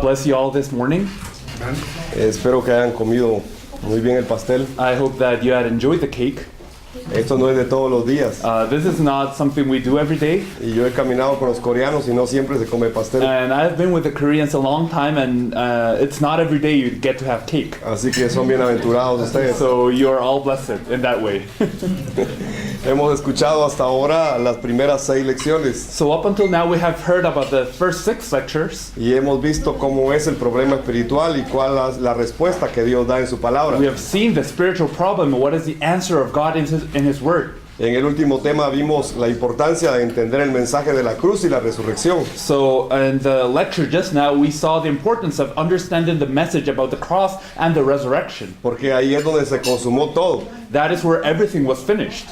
bless you all this morning. Espero que hayan comido muy bien el pastel. I hope that you had enjoyed the cake. Esto no es de todos los días. This is not something we do every day. Y yo he caminado con los coreanos y no siempre se come pastel. And I've been with the Koreans a long time, and it's not every day you get to have cake. Así que son bienaventurados ustedes. So you are all blessed in that way. Hemos escuchado hasta ahora las primeras 6 lecciones So up until now we have heard about the first 6 lectures. y hemos visto cómo es el problema espiritual y cuál es la respuesta que Dios da en su palabra. We have seen the spiritual problem and what is the answer of God in His Word. En el último tema vimos la importancia de entender el mensaje de la cruz y la resurrección. So in the lecture just now we saw the importance of understanding the message about the cross and the resurrection. Porque ahí es donde se consumó todo. That is where everything was finished.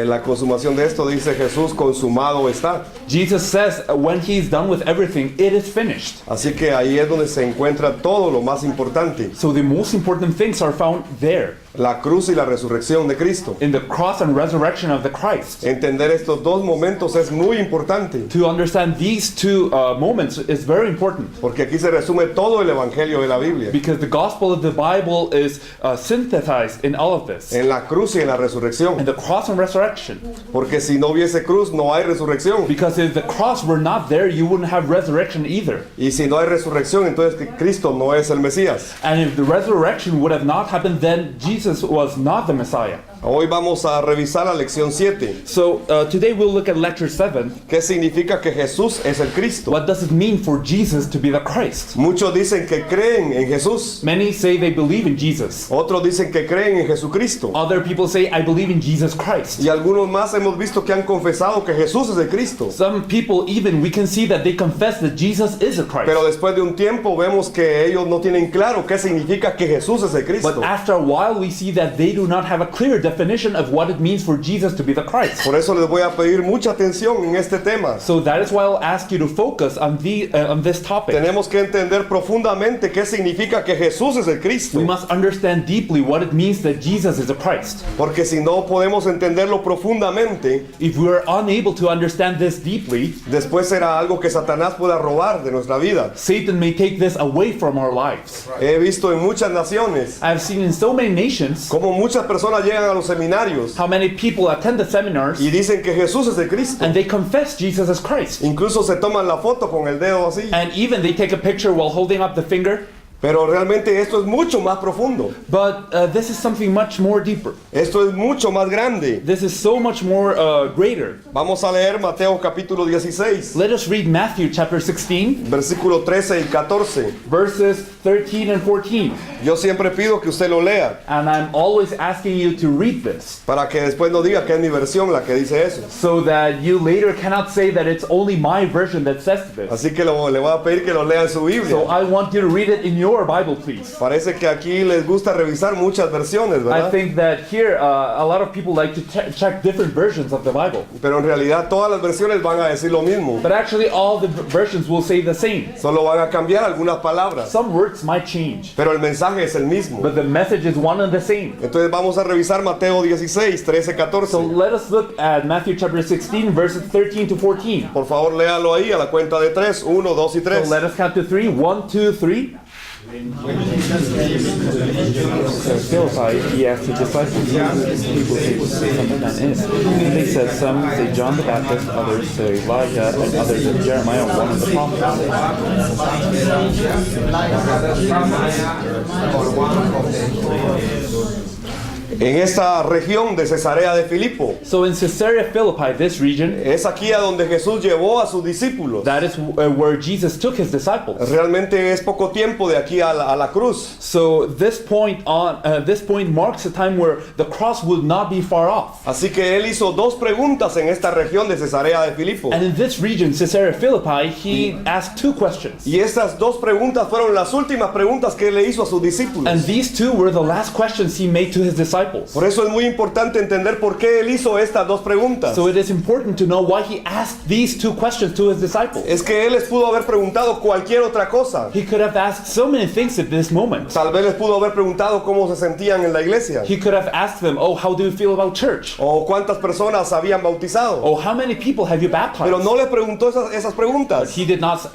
La consumación de esto dice Jesús, consumado está. Jesus says when He's done with everything, it is finished. Así que ahí es donde se encuentra todo lo más importante. So the most important things are found there. La cruz y la resurrección de Cristo. In the cross and resurrection of the Christ. Entender estos dos momentos es muy importante. To understand these two moments is very important. Porque aquí se resume todo el evangelio de la Biblia. Because the gospel of the Bible is synthesized in all of this. En la cruz y en la resurrección. In the cross and resurrection. Porque si no hubiese cruz no hay resurrección. Because if the cross were not there, you wouldn't have resurrection either. Y si no hay resurrección, entonces Cristo no es el Mesías. And if the resurrection would have not happened, then Jesus was not the Messiah. Hoy vamos a revisar la lección 7. So today we'll look at lecture 7. ¿Qué significa que Jesús es el Cristo? What does it mean for Jesus to be the Christ? Muchos dicen que creen en Jesús. Many say they believe in Jesus. Otros dicen que creen en Jesucristo. Other people say, I believe in Jesus Christ. Y algunos más hemos visto que han confesado que Jesús es el Cristo. Some people even, we can see that they confess that Jesus is the Christ. Pero después de un tiempo vemos que ellos no tienen claro qué significa que Jesús es el Cristo. But after a while we see that they do not have a clear definition of what it means for Jesus to be the Christ. Por eso les voy a pedir mucha atención en este tema. So that is why I'll ask you to focus on this topic. Tenemos que entender profundamente qué significa que Jesús es el Cristo. We must understand deeply what it means that Jesus is the Christ. Porque si no podemos entenderlo profundamente, If we are unable to understand this deeply, después será algo que Satanás pueda robar de nuestra vida. Satan may take this away from our lives. He visto en muchas naciones I've seen in so many nations como muchas personas llegan a los seminarios how many people attend the seminars y dicen que Jesús es el Cristo. and they confess Jesus as Christ. Incluso se toman la foto con el dedo así. And even they take a picture while holding up the finger. Pero realmente esto es mucho más profundo. But this is something much more deeper. Esto es mucho más grande. This is so much more greater. Vamos a leer Mateo capítulo 16, Let us read Matthew chapter 16, versículo 13 y 14. verses 13 and 14. Yo siempre pido que usted lo lea And I'm always asking you to read this para que después no diga que es mi versión la que dice eso. so that you later cannot say that it's only my version that says this. Así que le voy a pedir que lo lea en su So Biblia. I want you to read it in your Bible, please. Parece que aquí les gusta revisar muchas versiones, I ¿verdad? think that here a lot of people like to check different versions of the Bible. Pero en realidad todas las versiones van a decir lo mismo. But actually all the versions will say the same. Solo van a cambiar algunas palabras. Some words might change, Pero el mensaje es el mismo. but the message is one and the same. Entonces vamos a revisar Mateo 16, 13, 14. So let us look at Matthew chapter 16 verses 13 to 14. Por favor, léalo ahí a la cuenta de 3, 1, 2 y So 3. let us count to 3. 1, 2, 3. Philippi, he asked his disciples, who people say the Son of Man is. And they said, some say John the Baptist, others say Elijah, and others say Jeremiah, one of the prophets. En esta región de Cesarea de Filipo, So in Caesarea Philippi, this region, es aquí a donde Jesús llevó a sus discípulos. that is where Jesus took his disciples. Realmente es poco tiempo de aquí a la cruz. So this point marks a time where the cross will not be far off. Así que él hizo dos preguntas en esta región de Cesarea de Filipo. And in this region, Caesarea Philippi, he asked 2 questions. Y estas dos preguntas fueron las últimas preguntas que él le hizo a sus discípulos. And these 2 were the last questions he made to his disciples. disciples. Por eso es muy importante entender por qué él hizo estas dos preguntas. So it is important to know why he asked these two questions to his disciples. Es que él les pudo haber preguntado cualquier otra cosa. He could have asked so many things at this moment. Tal vez les pudo haber preguntado cómo se sentían en la iglesia. He could have asked them, oh, how do you feel about church? O cuántas personas habían bautizado. Oh, how many people have you baptized? Pero no les preguntó esas preguntas. He did not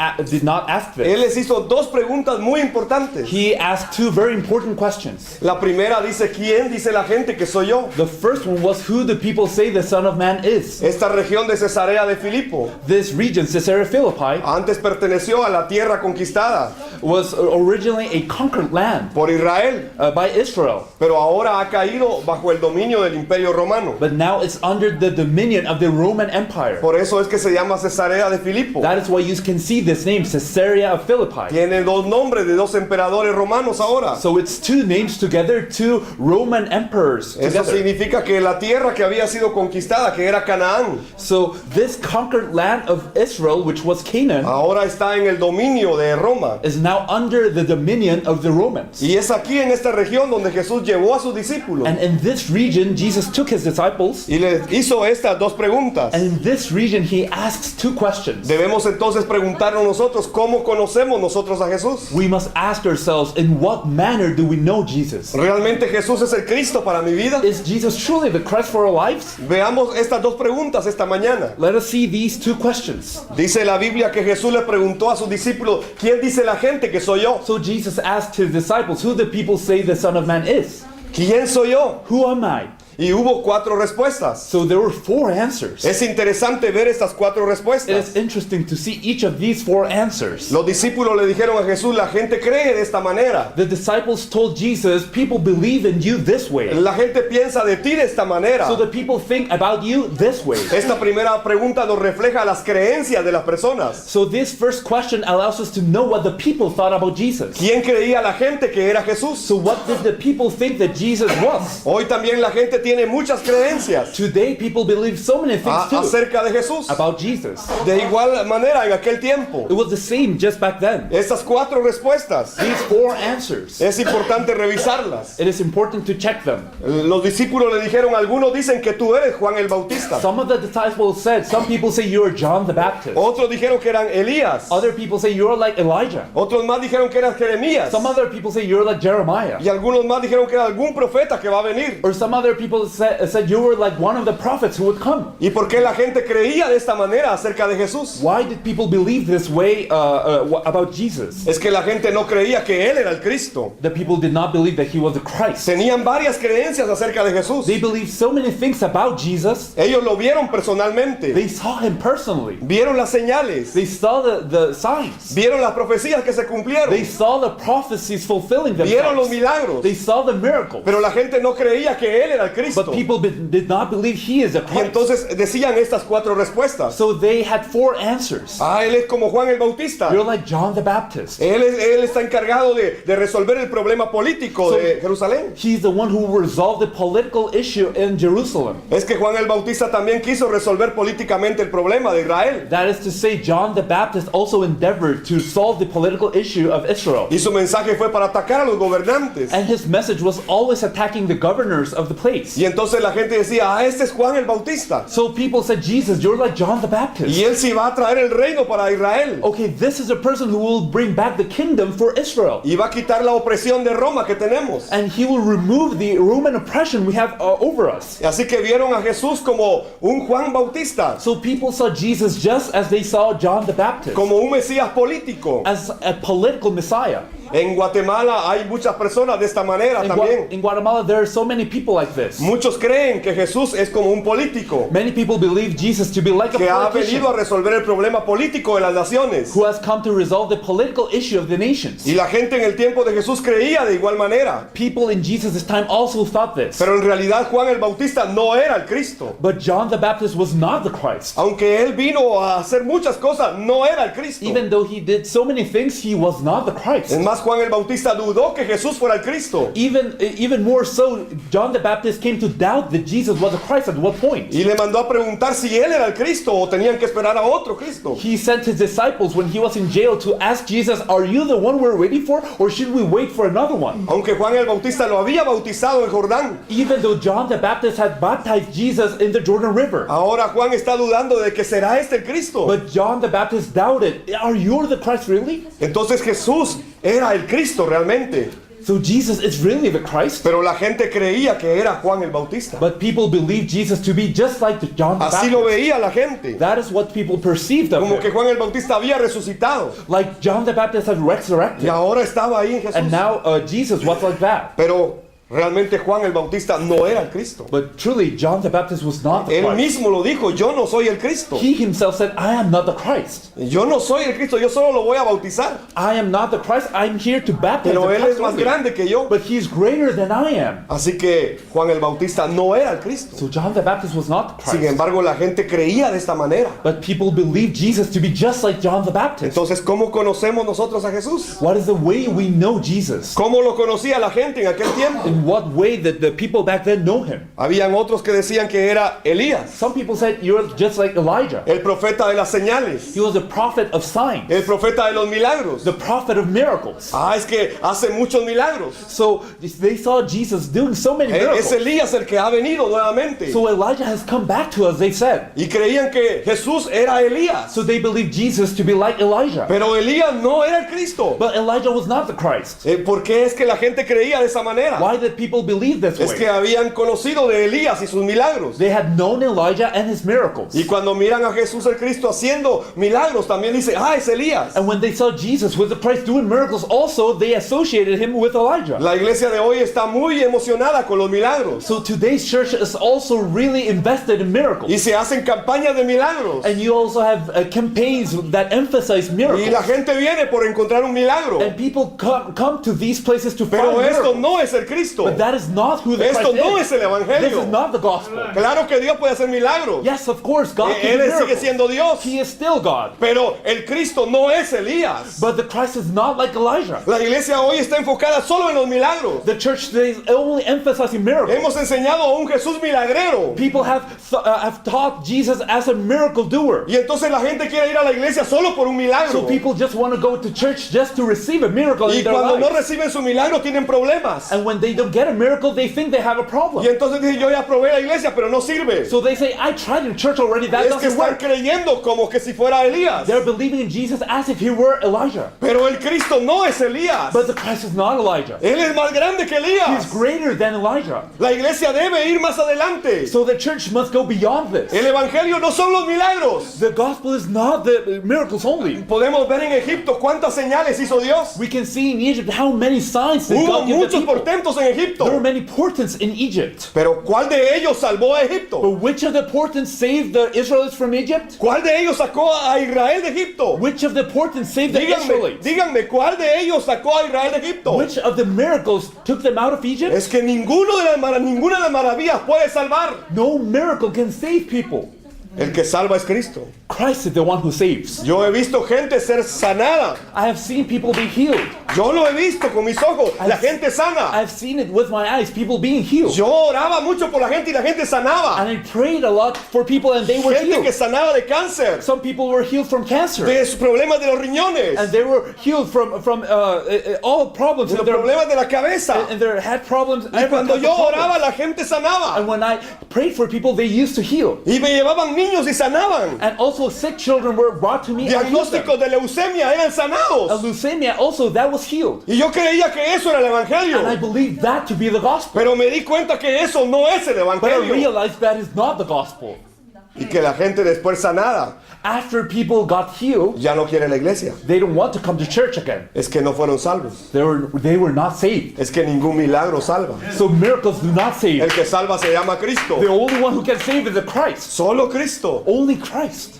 ask Él this. les hizo dos preguntas muy importantes. He asked two very important questions. La primera dice, ¿quién dice la gente que soy yo? The first one was who the people say the Son of Man is. Esta región de Cesarea de Filipo This region, Caesarea Philippi, antes perteneció a la tierra conquistada was originally a conquered land por Israel, by Israel, pero ahora ha caído bajo el dominio del Imperio Romano. but now it's under the dominion of the Roman Empire. Por eso es que se llama Cesarea de Filipo. That is why you can see this name, Caesarea of Philippi. Tiene dos nombres de dos emperadores romanos ahora. So it's two names together, two Roman emperors Eso together. significa que la tierra que había sido conquistada, que era Canaán, So this conquered land of Israel, which was Canaan, ahora está en el dominio de Roma. is now under the dominion of the Romans. Y es aquí en esta región donde Jesús llevó a sus discípulos And in this region, Jesus took his disciples, y les hizo estas dos preguntas. and in this region, he asks two questions. Debemos entonces preguntarnos nosotros, ¿cómo conocemos nosotros a Jesús? We must ask ourselves, in what manner do we know Jesus? ¿Realmente Jesús es el Cristo para mi vida? Is Jesus truly the Christ for our lives? Veamos estas dos preguntas esta mañana. Let us see these two questions. Dice la Biblia que Jesús le preguntó a sus discípulos, ¿quién dice la gente que soy yo? So Jesus asked his disciples, who the people say the Son of Man is? ¿Quién soy yo? Who am I? Y hubo 4 respuestas. So there were 4 answers. Es interesante ver estas 4 It respuestas. is interesting to see each of these 4 answers. Los discípulos le dijeron a Jesús, la gente cree de esta manera. The disciples told Jesus, people believe in you this way. La gente piensa de ti de esta manera. So the people think about you this way. Esta primera pregunta nos refleja las creencias de las personas. So this first question allows us to know what the people thought about Jesus. ¿Quién creía la gente que era Jesús? So what did the people think that Jesus was? Hoy también la gente tiene muchas creencias Today people believe so many things too acerca de Jesús. about Jesus. De igual manera en aquel tiempo. It was the same just back then. Estas 4 respuestas These 4 answers. es importante revisarlas. It is important to check them. Los discípulos le dijeron, algunos dicen que tú eres Juan el Bautista. Some of the disciples said, some people say you are John the Baptist. Otros dijeron que eran Elías. Other people say you are like Elijah. Otros más dijeron que eran Jeremías. Some other people say you're like Jeremiah. Y algunos más dijeron que era algún profeta que va a venir. Or some other people said you were like one of the prophets who would come. ¿Y por qué la gente creía de esta manera acerca de Jesús? Why did people believe this way about Jesus? Es que la gente no creía que Él era el Cristo. The people did not believe that he was the Christ. Tenían varias creencias acerca de Jesús. They believed so many things about Jesus. Ellos lo vieron personalmente. They saw him personally. Vieron las señales. They saw the signs. Vieron las profecías que se cumplieron. They saw the prophecies fulfilling Vieron los themselves. milagros. They saw the miracles. Pero la gente no creía que Él era el Cristo. But people did not believe he is a Y Christ. entonces decían estas 4 respuestas. So they had 4 answers. Él es como Juan el Bautista. You're like John the Baptist. Él está encargado de resolver el problema político de Jerusalén. He's the one who resolved the political issue in Jerusalem. Es que Juan el Bautista también quiso resolver políticamente el problema de Israel. That is to say, John the Baptist also endeavored to solve the political issue of Israel. Y su mensaje fue para atacar a los gobernantes. And his message was always attacking the governors of the place. Y entonces la gente decía, este es Juan el Bautista. So people said, Jesus, you're like John the Baptist. Y él sí va a traer el reino para Israel. Okay, this is a person who will bring back the kingdom for Israel. Y va a quitar la opresión de Roma que tenemos. And he will remove the Roman oppression we have over us. Así que vieron a Jesús como un Juan Bautista, So people saw Jesus just as they saw John the Baptist, como un Mesías político. as a political Messiah. En Guatemala hay muchas personas de esta manera también. In Guatemala, there are so many people like this. Muchos creen que Jesús es como un político Many people believe Jesus to be like a que ha politician venido a resolver el problema político de las naciones. who has come to resolve the political issue of the nations. Y la gente en el tiempo de Jesús creía de igual manera. People in Jesus' time also thought this. Pero en realidad Juan el Bautista no era el Cristo. But John the Baptist was not the Christ. Aunque él vino a hacer muchas cosas, no era el Cristo. Even though he did so many things, he was not the Christ. Es más, Juan el Bautista dudó que Jesús fuera el Cristo. Even more so, John the Baptist came to doubt that Jesus was the Christ. At what point? Y le mandó a preguntar si él era el Cristo o tenían que esperar a otro Cristo. He sent his disciples when he was in jail to ask Jesus, are you the one we're waiting for, or should we wait for another one? Aunque Juan el Bautista lo había bautizado en Jordán, Even though John the Baptist had baptized Jesus in the Jordan River. ahora Juan está dudando de que será este el Cristo. But John the Baptist doubted, are you the Christ really? Entonces Jesús era el Cristo realmente, So Jesus is really the Christ? pero la gente creía que era Juan el Bautista. But people believed Jesus to be just like John the Así lo Baptist. veía la gente, That is what people perceived of como que him. Juan el Bautista había resucitado Like John the Baptist had y resurrected. ahora estaba ahí en And Jesús. now Jesus was like that. Pero realmente Juan el Bautista no era el Cristo. But truly, John the Baptist was not the Él Christ. mismo lo dijo, yo no soy el Cristo. He himself said, I am not the Christ. Yo no soy el Cristo, yo solo lo voy a bautizar. I am not the Christ. I'm here to baptize Pero the Él es Christ más only. grande que yo. But he's greater than I am. Así que Juan el Bautista no era el Cristo. So John the Baptist was not the Sin Christ. embargo, la gente creía de esta manera. But people believed Jesus to be just like John the Baptist. Entonces, ¿cómo conocemos nosotros a Jesús? What is the way we know Jesus? ¿Cómo lo conocía la gente en aquel tiempo? In what way that the people back then know him? Habían otros que decían que era Elías, Some people said you're just like Elijah. el profeta de las señales, He was a prophet of signs, el profeta de los milagros. the prophet of miracles. Ah, es que hace muchos milagros. So they saw Jesus doing so many Es miracles. Elías el que ha venido nuevamente. So Elijah has come back to us, they said. Y creían que Jesús era Elías. So they believed Jesus to be like Elijah. Pero Elías no era el Cristo. But Elijah was not the Christ. ¿Por qué es que la gente creía de esa manera? Why did people believe this Es que way? habían conocido de Elías y sus milagros. They had known Elijah and his miracles. Y cuando miran a Jesús el Cristo haciendo milagros, también dice, ah, es Elías. And when they saw Jesus with the Christ doing miracles, also they associated him with Elijah. La iglesia de hoy está muy emocionada con los milagros. So today's church is also really invested in miracles. Y se hacen campañas de milagros. And you also have campaigns that emphasize Y miracles. la gente viene por encontrar un milagro. And people come to these places to find Pero esto miracles. no es el Cristo. But that is not who the Esto Christ no is. es el This is Evangelio. not the gospel. Claro que Dios puede hacer milagros. Yes, of course, God can Él do sigue miracles. siendo Dios. He is still God. Pero el Cristo no es Elías. But the Christ is not like Elijah. La iglesia hoy está enfocada solo en los milagros. The church today is only emphasizing miracles. Hemos enseñado a un Jesús milagrero. People have taught Jesus as a miracle doer. Y entonces la gente quiere ir a la iglesia solo por un milagro. So people just want to go to church just to receive a miracle Y in their cuando no lives. reciben su milagro tienen problemas. And when they don't get a miracle, they think they have a Y problem. entonces dicen, yo ya probé la iglesia, pero no sirve. So they say, I tried in church already, that Es que doesn't están work. creyendo como que si fuera Elías. They're believing in Jesus as if he were Elijah. Pero el Cristo no es Elías. But the Christ is not Elijah. Él es más grande que He's Elías. greater than Elijah. La iglesia debe ir más adelante. So the church must go beyond this. El evangelio no son los milagros. The gospel is not the miracles only. Podemos ver en Egipto cuántas señales hizo Dios. We can see in Egypt how many signs did Hubo God give the muchos people. portentos en Egipto. There were many portents in Egypt. Pero ¿cuál de ellos salvó a Egipto? But which of the portents saved the Israelites from Egypt? ¿Cuál de ellos sacó a Israel de Egipto? Which of the portents saved the Díganme, Israelites? díganme, ¿cuál de ellos sacó a Israel de Egipto? Which of the miracles took them out of Egypt? Es que ninguna de las maravillas puede salvar. No miracle can save people. El que salva es Cristo. Christ is the one who saves. Yo he visto gente ser sanada. I have seen people be healed. Yo lo he visto con mis ojos. La gente sana. I've seen it with my eyes, people being healed. Yo oraba mucho por la gente y la gente sanaba. And I prayed a lot for people and they were Gente que healed. sanaba de cáncer, Some people were healed from cancer. de sus problemas de los riñones, And they were healed from all problems de in los their, problemas de la cabeza. and they had problems. Y every cuando type yo of problem. oraba, la gente sanaba. And when I prayed for people, they used to heal. Y me llevaban niños y sanaban. And also sick children were brought to me and I healed them. Diagnósticos de leucemia eran A sanados. leukemia also, that was healed. Y yo creía que eso era el And I evangelio. believed that to be the gospel. Pero me di cuenta que eso no es el But I evangelio. realized that is not the gospel. Y que la gente después sanada After people got healed, ya no quiere la iglesia. they don't want to come to church again. Es que no fueron salvos. They were not saved. Es que ningún milagro salva. So miracles do not save. El que salva se llama Cristo. The only one who can save is the Christ. Solo Cristo. Only Christ.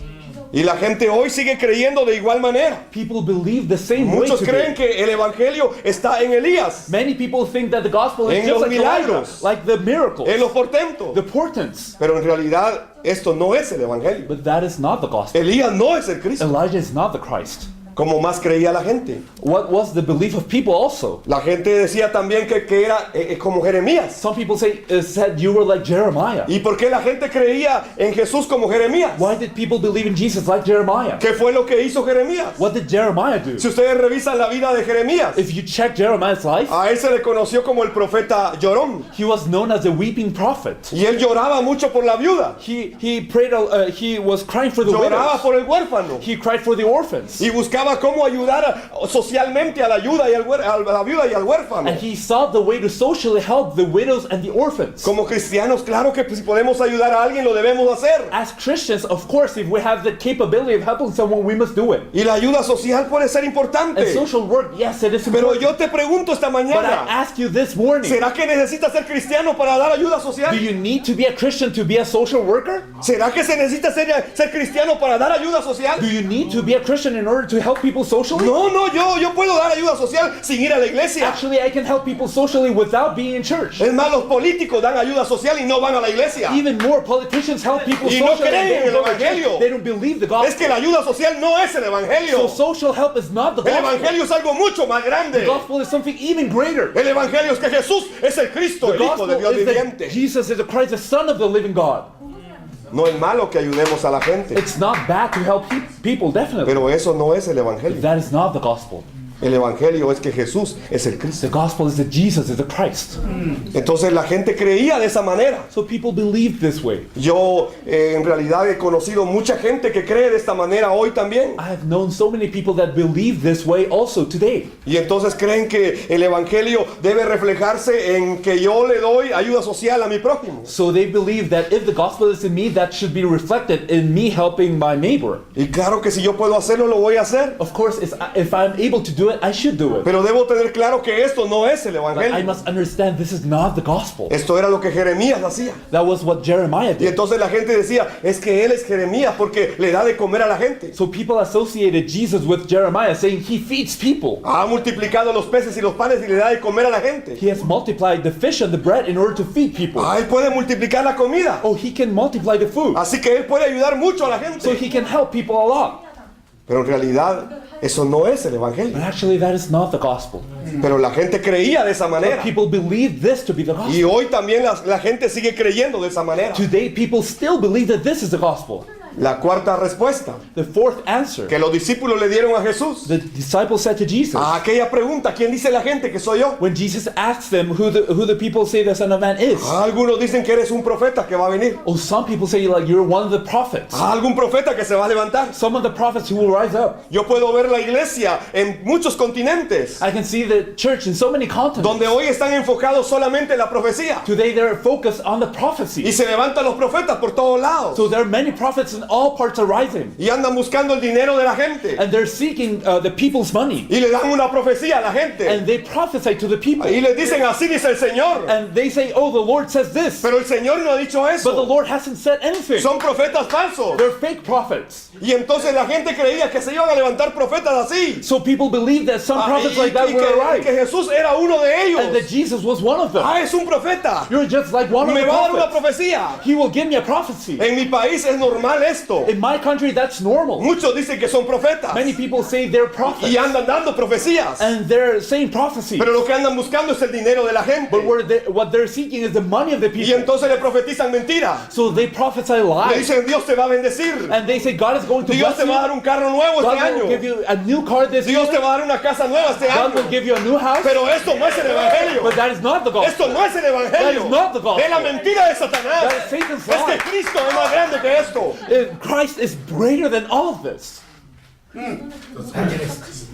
Y la gente hoy sigue creyendo de igual manera. People believe the same way Muchos creen today. que el evangelio está en Elías, Many people think that the gospel is En just los like Elijah, milagros. like the miracles, en los portentos. the portents. Pero en realidad esto no es el evangelio. But that is not the gospel. Elías no es el Cristo. Elijah is not the Christ. como más creía la gente. What was the belief of people also? La gente decía también que era como Jeremías. Some people said you were like Jeremiah. ¿Y por qué la gente creía en Jesús como Jeremías? Why did people believe in Jesus like Jeremiah? ¿Qué fue lo que hizo Jeremías? What did Jeremiah do? Si ustedes revisan la vida de Jeremías, If you check Jeremiah's life, a él se le conoció como el profeta llorón. he was known as the weeping prophet. Y él lloraba mucho por la viuda. He prayed. He was crying for the Lloraba widows. por el huérfano. He cried for the orphans. Y buscaba cómo ayudar socialmente a la viuda y al huérfano. And he sought the way to socially help the widows and the orphans. Como cristianos, claro que si podemos ayudar a alguien, lo debemos hacer. As Christians, of course, if we have the capability of helping someone, we must do it. Y la ayuda social puede ser And importante. social work, yes, it is Pero important. yo te pregunto esta But I mañana, ask you this morning, ¿será que necesitas ser cristiano para dar ayuda do social? you need to be a Christian to be a social worker? ¿Será que se necesita ser cristiano para dar ayuda social? Do you need to be a Christian in order to help people socially? No, yo puedo dar ayuda social sin ir a la iglesia. Actually, I can help people socially without being in church. Es más, los políticos dan ayuda social y no van a la iglesia. Even more politicians help people Y no socially. and creen they en el don't go to church. evangelio. They don't believe the Es que gospel. la ayuda social no es el So evangelio. social help is not the El gospel. evangelio es algo mucho más The grande. gospel is something even greater. El evangelio es que Jesús es el Cristo, The el Hijo gospel de Dios is that viviente. Jesus is the Christ, the Son of the living God. No es malo que ayudemos a la gente, It's not bad to help people, definitely. pero eso no es el evangelio. That is not the gospel. El evangelio es que Jesús es el The Cristo. gospel is that Jesus is the Christ. Entonces la gente creía de esa manera. So people believe this way. Yo en realidad he conocido mucha gente que cree de esta manera hoy también. I have known so many people that believe this way also today. Y entonces creen que el evangelio debe reflejarse en que yo le doy ayuda social a mi prójimo. So they believe that if the gospel is in me, that should be reflected in me helping my neighbor. Y claro que si yo puedo hacerlo, lo voy a hacer. Of course, if I'm able to do it, I should do it. Pero debo tener claro que esto no es el But I evangelio. must understand this is not the gospel. Esto era lo que Jeremías hacía. That was what Jeremiah Y did. entonces la gente decía, es que él es Jeremías porque le da de comer a la gente. So people associated Jesus with Jeremiah, saying he feeds people. Ha multiplicado los peces y los panes y le da de comer a la gente. He has multiplied the fish and the bread in order to feed people. Él puede multiplicar la comida. Oh, he can multiply the food. Así que él puede ayudar mucho a la So gente. he can help people a lot. Pero en realidad eso no es el But evangelio. actually, that is not the gospel. Pero la gente creía de esa manera. People believe this to be the gospel. Y hoy también la gente sigue creyendo de esa manera. Today, people still believe that this is the gospel. La cuarta respuesta The fourth answer, que los discípulos le dieron a Jesús. the disciples said to Jesus, A aquella pregunta, ¿quién dice la gente que soy yo? when Jesus asked them who the people say the Son of Man is. Algunos dicen que eres un profeta que va a venir. Oh, some people say like you're one of the prophets. Algún profeta que se va a levantar. Some of the prophets who will rise up. Yo puedo ver la iglesia en muchos continentes I can see the church in so many continents. donde hoy están enfocados solamente en la profecía. Today they're focused on the prophecy. Y se levantan los profetas por todos lados. So there are many prophets in all parts are rising. Y andan buscando el dinero de la gente. And they're seeking the people's money. Y le dan una profecía a la gente. And they prophesy to the people. Y les dicen, así dice el Señor. And they say, oh, the Lord says this. Pero el Señor no ha dicho But the eso. Lord hasn't said anything. Son profetas falsos. They're fake prophets. Y entonces la gente creía que se iban a levantar profetas así. So people believe that some Y prophets like that que, will que arise. Jesús era uno de And that ellos. Jesus was one of them. Es un profeta. You're just like one of Me the va a dar una prophets. profecía. He will give me a prophecy. En mi país es normal esto. In my country, that's normal. Muchos dicen que son profetas. Many people say they're prophets. Y andan dando profecías. And they're saying prophecy. Pero lo que andan buscando es el dinero de la gente. But what they're seeking is the money of the Y people. entonces le profetizan mentira. So they prophesy Le lies. dicen, Dios te va a bendecir. And they say God is going to Dios bless te va a you. dar un carro nuevo este God will give año. you a new car this Dios te year. va a dar una casa nueva este God will año. give you a new house. Pero esto no es el evangelio. But that is not the gospel. Esto no es el evangelio. That is not the gospel. Es la mentira de Satanás. That is Satan's Es que lie. Cristo es más grande que esto. Christ is greater than all of this.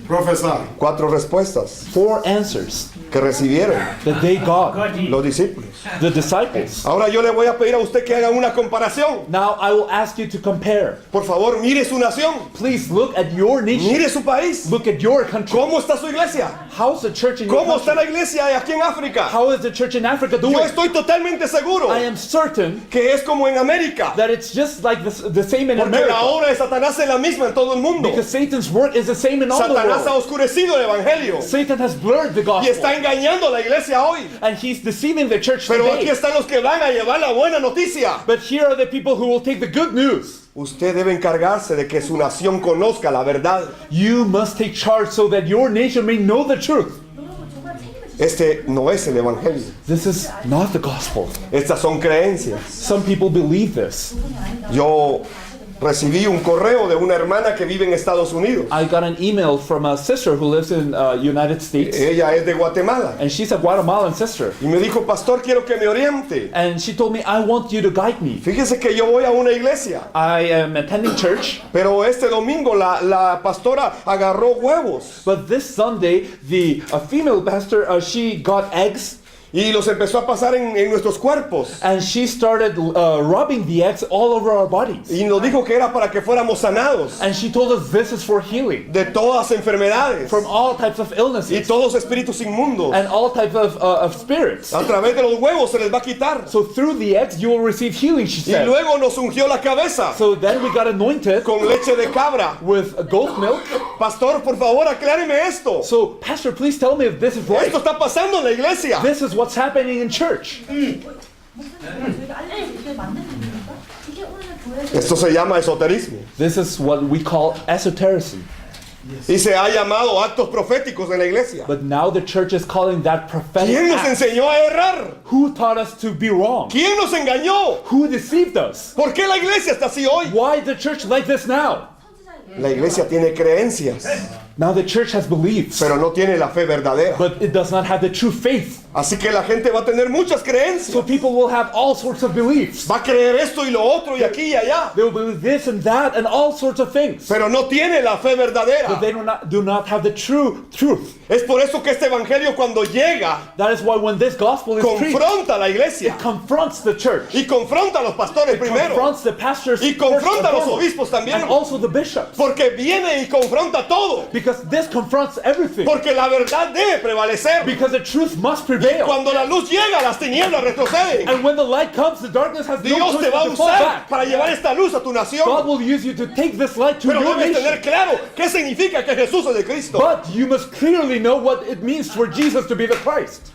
Profesor. 4 respuestas 4 answers que recibieron that they got, los discípulos. the disciples. Ahora yo le voy a pedir a usted que haga una comparación. Now I will ask you to compare. Por favor, mire su nación. Please look at your nation. Mire su país. Look at your country. ¿Cómo está su iglesia? How's the church in your ¿Cómo está country? la iglesia aquí en África? How is the church in Africa doing? Yo estoy totalmente seguro I am certain que es como en América. that it's just like the same in Porque la America. obra de Satanás es la misma en todo el mundo. Because Satan's work is the same in all the Satanás ha world. oscurecido el evangelio Satan has blurred the y está gospel. engañando a la iglesia hoy. And he's deceiving the church Pero aquí today. están los que van a llevar la buena noticia. But here are the people who will take the good news. Usted debe encargarse de que su nación conozca la verdad. You must take charge so that your nation may know the truth. Este no es el evangelio. This is not the gospel. Estas son creencias. Some people believe this. Yo recibí un correo de una hermana que vive en Estados Unidos. I got an email from a sister who lives in United States, Ella es de Guatemala. and she's a Guatemalan sister. Y me dijo, pastor, quiero que me oriente. And she told me, I want you to guide me. Fíjese que yo voy a una iglesia, I am attending church, pero este domingo la pastora agarró huevos but this Sunday, the female pastor, she got eggs, y los empezó a pasar en nuestros cuerpos. and she started rubbing the eggs all over our bodies. Y nos dijo que era para que fuéramos sanados And she told us this is for healing de todas enfermedades from all types of y illnesses todos espíritus inmundos. and all types of spirits. A través de los huevos se les va a quitar. So through the eggs, you will receive healing, she Y said. luego nos ungió la cabeza So then we got anointed con leche de cabra. with goat milk. Pastor, por favor, acláreme esto. So, Pastor, please tell me if this is right. Esto está pasando en la iglesia. This is what's happening in church. Esto se llama esoterismo. This is what we call esotericism. Y se ha llamado actos proféticos en la iglesia. But now the church is calling that prophetic ¿Quién nos act. enseñó a errar? Who taught us to be wrong? ¿Quién nos engañó? Who deceived us? ¿Por qué la iglesia está así hoy? Why the church like this now? La iglesia tiene creencias, Now the church has beliefs, pero no tiene la fe verdadera. but it does not have the true faith. Así que la gente va a tener muchas creencias. So people will have all sorts of beliefs. Va a creer esto y lo otro y aquí y allá. They will believe this and that and all sorts of things. Pero no tiene la fe But verdadera. they do not have the true truth. Es por eso que este evangelio cuando llega, That is why when this gospel is preached, confronta a la iglesia. it confronts the church. Y confronta a los pastores primero. Confronts the pastors Y first confronta a and los foremost, obispos también. and also the bishops, Porque viene y confronta todo. because this confronts everything, Porque la verdad debe prevalecer. because the truth must prevail. Cuando la luz llega, las tinieblas retroceden. And when the light comes, the darkness has no Dios choice te va a but to fall usar back. para llevar esta luz a tu God nación. will use you to take this light to Pero your debes nation. tener claro qué significa que Jesús es de Cristo. But you must clearly know what it means for Jesus to be the Christ.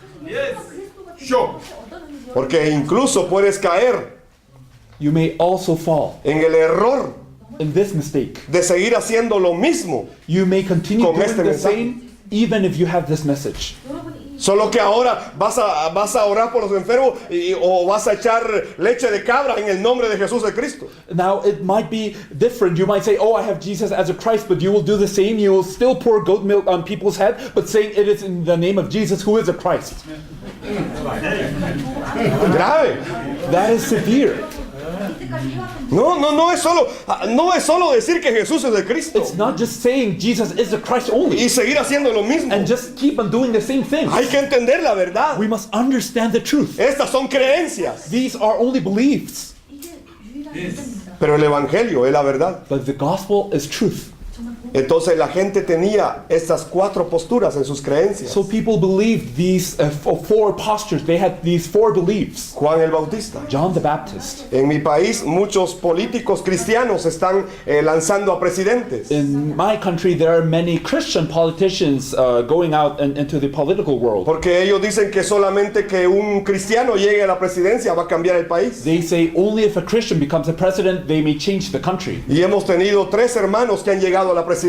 Porque incluso puedes caer You may also fall en el error in this mistake. de seguir haciendo lo mismo. You may continue Con doing este the mensaje. same even if you have this message. Solo que ahora vas a orar por los enfermos o vas a echar leche de cabra en el nombre de Jesús de Cristo. Now it might be different. You might say, oh, I have Jesus as a Christ, but you will do the same. You will still pour goat milk on people's head, but saying it is in the name of Jesus who is a Christ. Grave. That is severe. No es solo decir que Jesús es de Cristo It's not just saying Jesus is the Christ only y seguir haciendo lo mismo. and just keep on doing the same thing. Hay que entender la verdad. We must understand the truth. Estas son creencias, These are only beliefs, pero el evangelio es la verdad. but the gospel is truth. Entonces la gente tenía estas cuatro posturas en sus creencias. So people believed these four postures. They had these four beliefs. Juan el Bautista. John the Baptist. En mi país muchos políticos cristianos están lanzando a presidentes. In my country, there are many Christian politicians going out into the political world. Porque ellos dicen que solamente que un cristiano llegue a la presidencia va a cambiar el país. They say only if a Christian becomes a president, they may change the country. Y hemos tenido 3 hermanos que han llegado a la presidencia.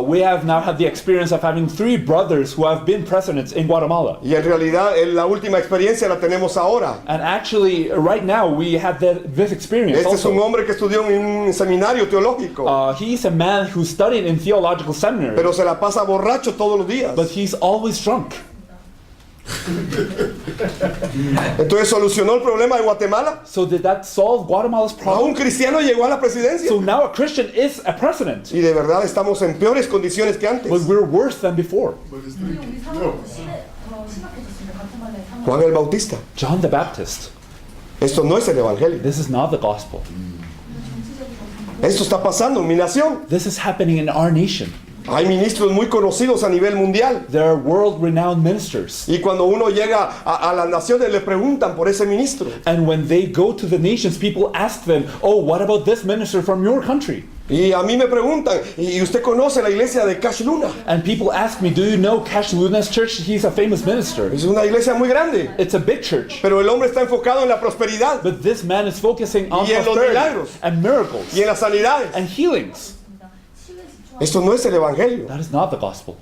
We have now had the experience of having 3 brothers who have been presidents in Guatemala. Y en realidad la última experiencia la tenemos ahora. And actually, right now, we have this experience Este es un also. hombre que estudió en un seminario teológico, He's a man who studied in theological seminary, pero se la pasa borracho todos los días. but he's always drunk. Entonces solucionó el problema de Guatemala. So did that solve Guatemala's A problem? un cristiano llegó a la presidencia. So now a Christian is a president, Y de verdad estamos en peores condiciones que antes. but we're worse than before. Juan el Bautista. John the Baptist. Esto no es el evangelio. This is not the gospel. Esto está pasando en mi nación. This is happening in our nation. Hay ministros muy conocidos a nivel mundial. There are world-renowned ministers. Y cuando uno llega a las naciones le preguntan por ese ministro. And when they go to the nations, people ask them, oh, what about this minister from your country? Y a mí me preguntan, ¿y usted conoce la iglesia de Cash Luna? And people ask me, do you know Cash Luna's church? He's a famous minister. Es una iglesia muy grande, It's a big church. pero el hombre está enfocado en la prosperidad But this man is focusing on Y en los prosperity milagros. and miracles y en las sanidades. and healings. Esto no es el evangelio. That is not the gospel.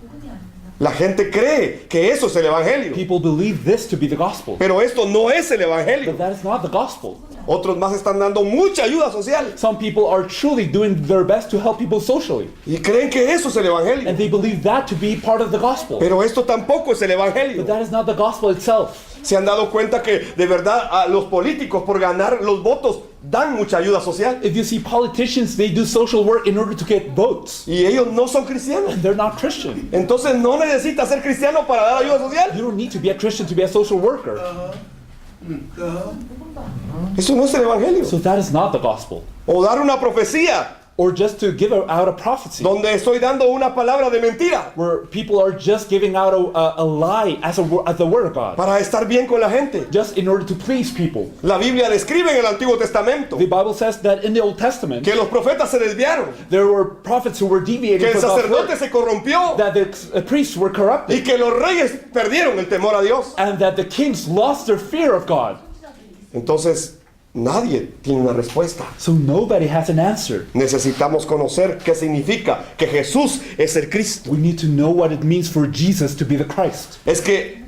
La gente cree que eso es el evangelio, People believe this to be the gospel. pero esto no es el But evangelio. that is not the gospel. Otros más están dando mucha ayuda social Some people are truly doing their best to help people socially. y creen que eso es el evangelio, And they believe that to be part of the gospel. pero esto tampoco es el But evangelio. that is not the gospel itself. Se han dado cuenta que de verdad a los políticos por ganar los votos dan mucha ayuda social If you see politicians, they do social work in order to get votes. y ellos no son cristianos. And they're not Christian. Entonces no necesitas ser cristiano para dar ayuda social. You don't need to be a Christian to be a social worker. Eso no es el evangelio. So that is not the gospel. O dar una profecía Or just to give out a prophecy donde estoy dando una palabra de mentira where people are just giving out a lie as the word of God, para estar bien con la gente. just in order to please people. La Biblia describe en el Antiguo Testamento The Bible says that in the Old Testament, que los profetas se desviaron, there were prophets who were que deviating el from God's sacerdote word, se corrompió that the priests were corrupted, y que los reyes perdieron el temor a Dios. and that the kings lost their fear of God. Entonces nadie tiene una respuesta. So nobody has an answer. Necesitamos conocer qué significa que Jesús es el Cristo. We need to know what it means for Jesus to be the Christ. Es que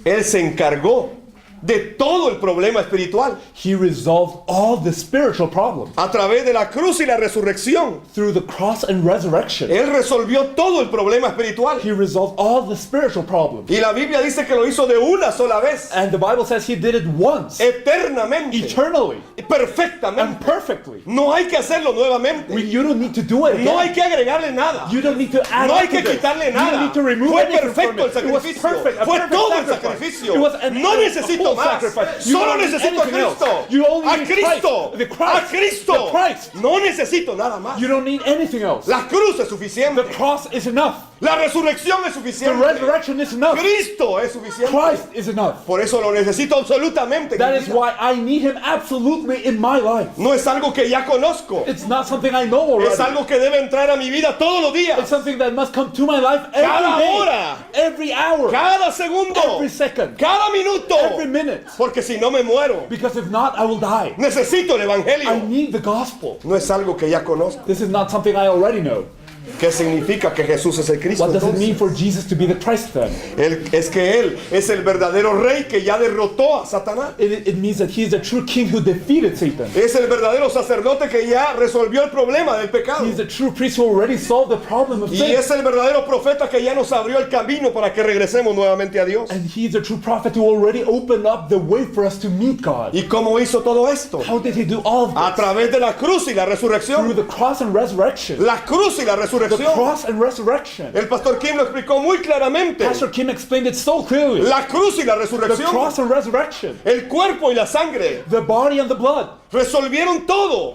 Él se encargó de todo el problema espiritual He resolved all the spiritual problems a través de la cruz y la resurrección. through the cross and resurrection. Él resolvió todo el problema espiritual. He resolved all the spiritual problems. Y la Biblia dice que lo hizo de una sola vez, And the Bible says he did it once, eternamente, eternally, perfectamente. and perfectly. No hay que hacerlo nuevamente. You don't need to do it No hay again. que agregarle nada. You don't need to add No hay on to que this. quitarle You don't nada. need to remove Fue anything from perfecto el it. It was sacrificio. perfect. A Fue perfect todo el sacrifice. sacrificio. It was No necesito whole más. sacrifice. You Solo don't need necesito a anything else. Cristo. You only A need Cristo. Christ. The Christ. A Cristo. The Christ. No necesito nada más. You don't need anything else. La cruz es The suficiente. cross is enough. La resurrección es The suficiente. resurrection is enough. Cristo es suficiente. Christ is enough. Por eso lo necesito absolutamente. en That mi is vida. why I need him absolutely in my life. No es algo que ya conozco. It's not something I know already. Es algo que debe entrar a mi vida todos los días. It's something that must come to my life Cada every day, hora. every hour, Cada segundo. every second, Cada minuto. every minute. Porque si no me muero. Because if not, I will die. Necesito el I evangelio. need the gospel. No es algo que ya conozco. This is not something I already know. ¿Qué significa que Jesús es el Cristo? What does it mean entonces? for Jesus to be the Christ then? Es que Él es el verdadero rey que ya derrotó a Satanás. It means that he is the true king who defeated Satan. Es el verdadero sacerdote que ya resolvió el problema del pecado. He is the true priest who already solved the problem of Y sin. es el verdadero profeta que ya nos abrió el camino para que regresemos nuevamente a Dios. And he is the true prophet who already opened up the way for us to meet God. ¿Y cómo hizo todo esto? How did he do all of A this? través de la cruz y la Through resurrección. the cross and resurrection. La cruz y la The resurrección. cross and resurrection. El pastor Kim lo explicó muy claramente. Pastor Kim explained it so clearly. La cruz y la The resurrección. cross and resurrection. El cuerpo y la sangre The body and the blood. resolvieron todo.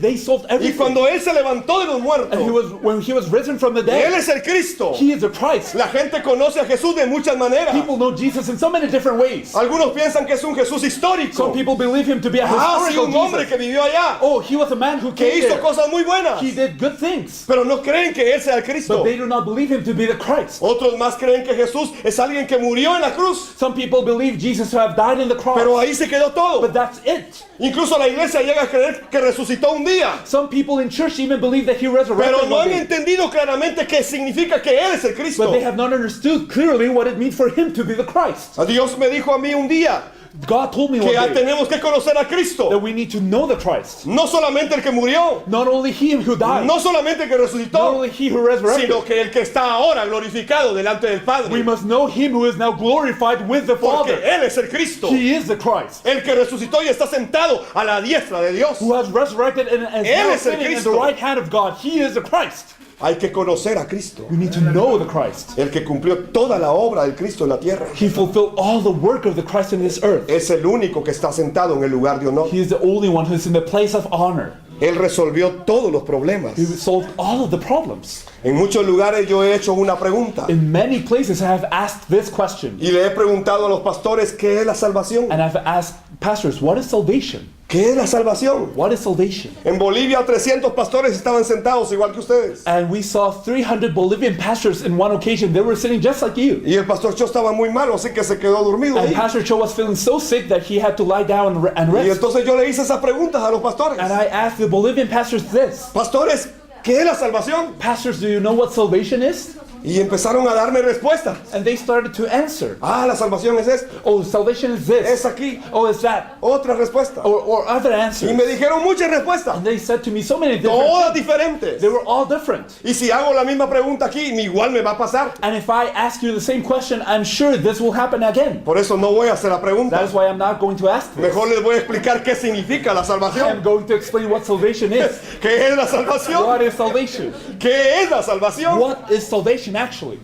They solved Y everything. cuando Él se levantó de los muertos, And when he was risen from the Él dead, es el Cristo. he is the Christ. La gente conoce a Jesús de muchas maneras. People know Jesus in so many different ways. Algunos piensan que es un Jesús histórico. Some people believe him to be a Ah, sí, historical un hombre Jesus. que vivió allá, Oh, he was a man who que came hizo there. cosas muy buenas, He did good things. pero no creen que Él sea el Cristo. But they do not believe him to be the Christ. Otros más creen que Jesús es alguien que murió en la cruz, Some people believe Jesus to have died in the cross. pero ahí se quedó todo. But that's it. Incluso la iglesia llega a creer que resucitó un día, Some people in church even believe that he resurrected pero no one han day. entendido claramente qué significa que Él es el Cristo. But they have not understood clearly what it means for him to be the Christ. Dios me dijo a mí un día God told me que one ya day tenemos que conocer a Cristo. that we need to know the Christ. No solamente el que murió, Not only he who died, no solamente el que not resucitó, only he who resurrected, sino que el que está ahora glorificado delante del we Padre. must know him who is now glorified with the Porque Father. Él es el Cristo. He is the Christ, El que resucitó y está sentado a la diestra de Dios. who has resurrected and is Él now es el sitting in the Cristo. right hand of God. He is the Christ. Hay que conocer a Cristo. We need to know the Christ. El que cumplió toda la obra del Cristo en la tierra. He fulfilled all the work of the Christ in this earth. Es el único que está sentado en el lugar de honor. He is the only one who is in the place of honor. Él resolvió todos los problemas. He solved all of the problems. En muchos lugares yo he hecho una pregunta. In many places I have asked this question. Y le he preguntado a los pastores qué es la salvación. And I've asked pastors, what is salvation? ¿Qué es la salvación? What is salvation? En Bolivia 300 pastores estaban sentados igual que ustedes. And we saw 300 Bolivian pastors in one occasion. They were sitting just like you. Y el pastor Cho estaba muy malo, así que se quedó dormido And ahí. Pastor Cho was feeling so sick that he had to lie down and Y rest. entonces yo le hice esas preguntas a los pastores. And I asked the Bolivian pastors this. Pastores, ¿qué es la salvación? Pastors, do you know what salvation is? Y empezaron a darme respuestas. And they started to answer. Ah, la salvación es esto. Oh, salvation is Es this. aquí. Oh, it's that. Otra respuesta. Or other Y answers. me dijeron muchas respuestas. And they said to me so many different Todas things. diferentes. They were all different. Y si hago la misma pregunta aquí, igual me va a pasar. And if I ask you the same question, I'm sure this will happen again. Por eso no voy a hacer la That pregunta. is why I'm not going to ask this. Mejor les voy a explicar qué significa la I'm salvación. going to explain what salvation is. ¿Qué es la salvación? What is salvation? ¿Qué es la salvación? What is salvation actually?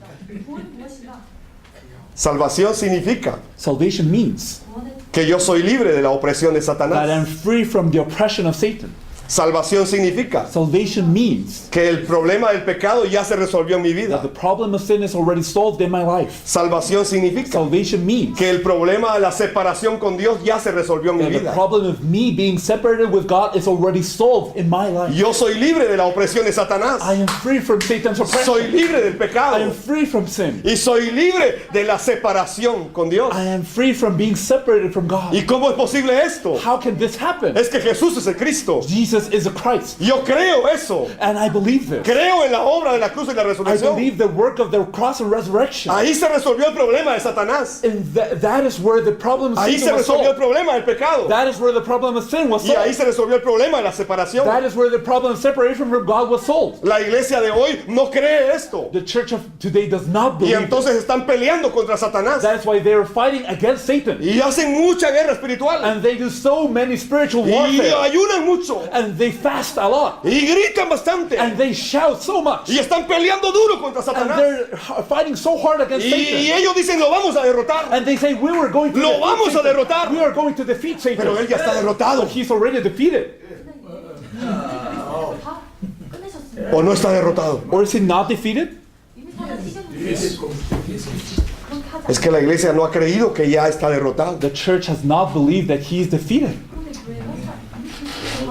Salvación significa Salvation means que yo soy libre de la opresión de that I'm Satanás. free from the oppression of Satan. Salvación significa Salvation means que el problema del pecado ya se resolvió en mi that the vida. problem of sin is already solved in my life. Salvación significa Salvation means que el problema de la separación con Dios ya se resolvió en mi that the vida. problem of me being separated with God is already solved in my life. Yo soy libre de la opresión de I Satanás. am free from Satan's Soy oppression. libre del I pecado. am free from sin. Y soy libre de la separación con Dios. I am free from being separated from God. ¿Y cómo es posible esto? How can this happen? Es que Jesús es el Cristo. Jesus is a Christ. Yo creo eso. And I believe this. Creo en la obra de la cruz y la I resurrección. believe the work of the cross and resurrection. Ahí se resolvió el problema de Satanás. And that is where the problem of Ahí sin se was resolvió el solved. problema del pecado. That is where the problem of sin was Y ahí solved. se resolvió el problema de la separación. That is where the problem of separation from God was solved. La iglesia de hoy no cree esto. The church of today does not Y believe it. entonces están peleando contra Satanás. That is why they are fighting against Satan. Y hacen mucha guerra espiritual. And they do so many spiritual Y warfare. ayunan mucho. And they fast a lot. Y gritan bastante. And they shout so much. Y están peleando duro contra And Satanás. they're fighting so hard against Y Satan. ellos dicen, lo vamos a derrotar. And they say, we were going to Lo defeat vamos a Satan. derrotar. We are going to defeat Satan. Pero él ya está derrotado. But he's already defeated. ¿O no está derrotado? Or is he not defeated? Es que la iglesia no ha creído que ya está derrotado. The church has not believed that he is defeated.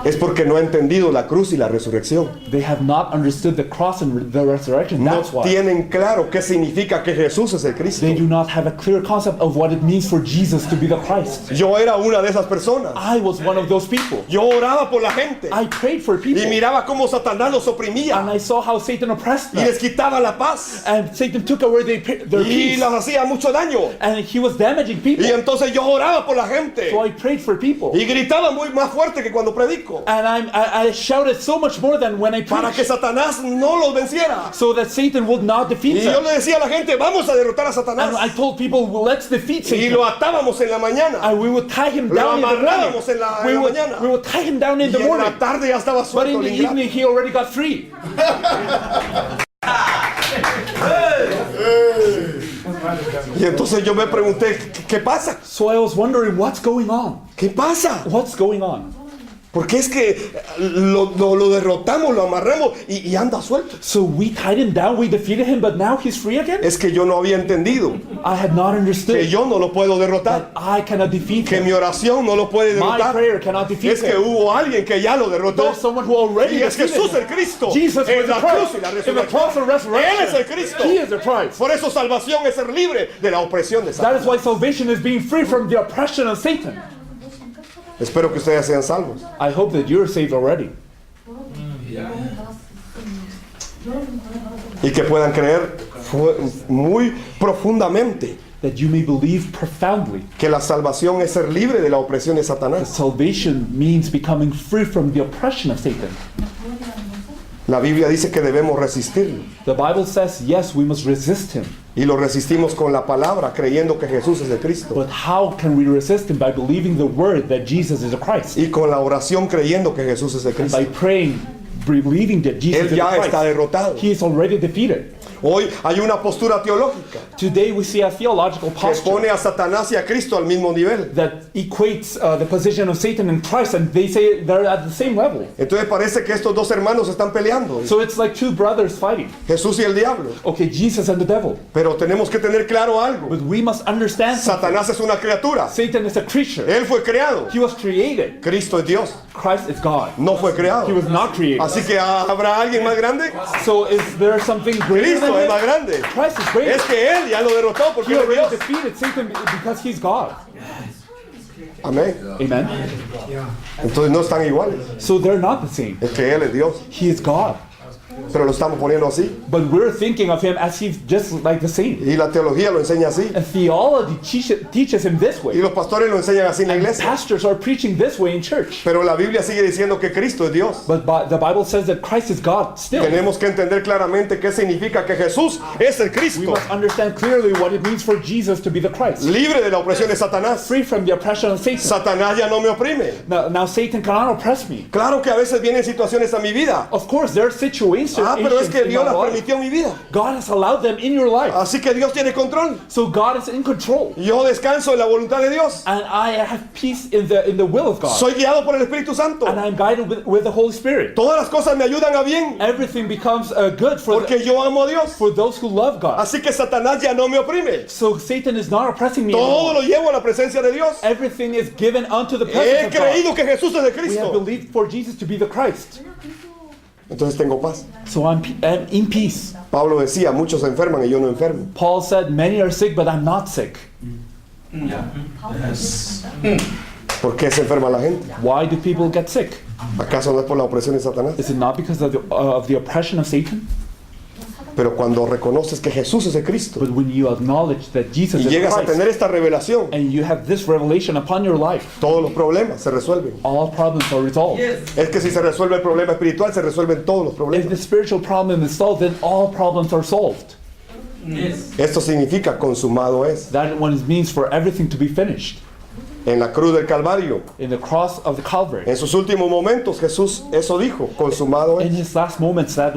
Es porque no ha entendido la cruz y la resurrección. They have not understood the cross and the resurrection. No That's why. tienen claro qué significa que Jesús es el Cristo. They do not have a clear concept of what it means for Jesus to be the Christ. Yo era una de esas personas. I was one of those people. Yo oraba por la gente I prayed for people. y miraba cómo Satanás los And oprimía I saw how Satan oppressed y les them. quitaba la paz And Satan took away their y peace. les hacía mucho daño. And he was damaging people. Y entonces yo oraba por la gente So I prayed for people. y gritaba muy más fuerte que cuando predico And I shouted so much more than when I para que preached. Satanás no los venciera. So that Satan would not defeat Y yo them. le decía a la gente, vamos a derrotar a And I Satanás. told people, well, let's defeat Y Satan. lo atábamos en la mañana. And we would tie him Lo down in the morning. amarrábamos en la mañana. We would tie him down in Y the en morning. la tarde ya estaba But suelto in el the ingrato. evening, he already got free. Y entonces yo me pregunté, ¿qué pasa? So I was wondering, what's going on? ¿Qué pasa? What's going on? Porque es que lo derrotamos, lo amarramos y anda suelto. So we tied him down, we defeated him, but now he's free again? Es que yo no había entendido I had not que understood yo no lo puedo derrotar, that I cannot defeat que him. mi oración no lo puede My derrotar. prayer cannot defeat Es que him. hubo alguien que ya lo derrotó. There's someone who already Y es defeated Jesús him. el Cristo. Jesus En was the la cruz y la Christ. In the cross and resurrección. Él es el resurrection. Cristo. He is the Christ. Por eso salvación es ser libre de la opresión de That Satanás. is why salvation is being free from the oppression of Satan. Espero que ustedes sean salvos. I hope that you're saved already. Y que puedan creer muy profundamente That you may believe profoundly. que la salvación es ser libre de la opresión de Satanás. Salvation means becoming free from the oppression of Satan. La Biblia dice que debemos resistirlo. The Bible says, yes, we must resist him. Y lo resistimos con la palabra, creyendo que Jesús es el Cristo. But how can we resist him? By believing the word that Jesus is the Christ. Y con la oración, creyendo que Jesús es el And by Cristo. praying believing that Jesus Él is the ya está Christ. derrotado. He is already defeated. Hoy hay una postura teológica Today we see a theological que posture pone a Satanás y a Cristo al mismo nivel. that equates the position of Satan and Christ, and they say they're at the same level. Entonces parece que estos dos hermanos están peleando, So it's like two brothers fighting. Jesús y el diablo. Okay, Jesus and the devil. Pero tenemos que tener claro algo. But we must understand something. Satanás es una criatura. Satan is a creature. Él fue creado. He was created. Cristo es Dios. Christ is God. No fue He creado. was not created. Así que ¿habrá alguien más grande? So is there something greater Cristo than es más him? grande. Christ is greater. Es que Él ya lo derrotó porque He Él es already Dios. defeated Satan because he's God. Amén. Amen. Entonces no están iguales. So they're not the same. Es que Él es Dios. He is God. Pero lo estamos poniendo así. But we're thinking of him as he's just like the same. Y la teología lo enseña así. And theology teaches him this Y way. los pastores lo enseñan así en la And iglesia. pastors are preaching this way in church. Pero la Biblia sigue diciendo que Cristo es Dios. But the Bible says that Christ is God still. Tenemos que entender claramente qué significa que Jesús es el We Cristo. must understand clearly what it means for Jesus to be the Christ. Libre de la opresión de Satanás. Free from the oppression of Satan. Satanás ya no me oprime. Now Satan cannot oppress me. Claro que a veces vienen situaciones a mi vida. Of course, there are situations Pero es que in Dios my las life. permitió en mi vida. God has allowed them in your life. Así que Dios tiene control. So God is in control. Yo descanso en la voluntad de Dios. And I have peace in the will of God. Soy guiado por el Espíritu Santo. And I'm guided with the Holy Spirit. Todas las cosas me ayudan a bien Everything becomes good porque yo amo a Dios. for those who love God. Así que Satanás ya no me oprime. So Satan is not oppressing me Todo anymore. lo llevo a la presencia de Dios. Everything is given unto the He presence of God. creído que Jesús es el We have Cristo. believed for Jesus to be the Christ. Entonces tengo paz. So I'm in peace. Pablo decía, muchos se enferman y yo no enfermo. Paul said, many are sick, but I'm not sick. ¿Por qué se enferma la gente? Why do people get sick? ¿Acaso no es por la opresión de Satanás? Is it not because of the oppression of Satan? Pero cuando reconoces que Jesús es el Cristo But when you acknowledge that Jesus y is llegas a Christ, tener esta revelación, and you have this revelation upon your life, todos los problemas se resuelven. all problems are resolved. Es que si se resuelve el problema espiritual, se resuelven todos los If problemas. the spiritual problem is solved, then all problems are solved. Esto significa consumado es. That one means for everything to be finished. En la cruz del Calvario, In the cross of the Calvary, en sus últimos momentos, Jesús eso dijo, consumado in es. his last moments, that's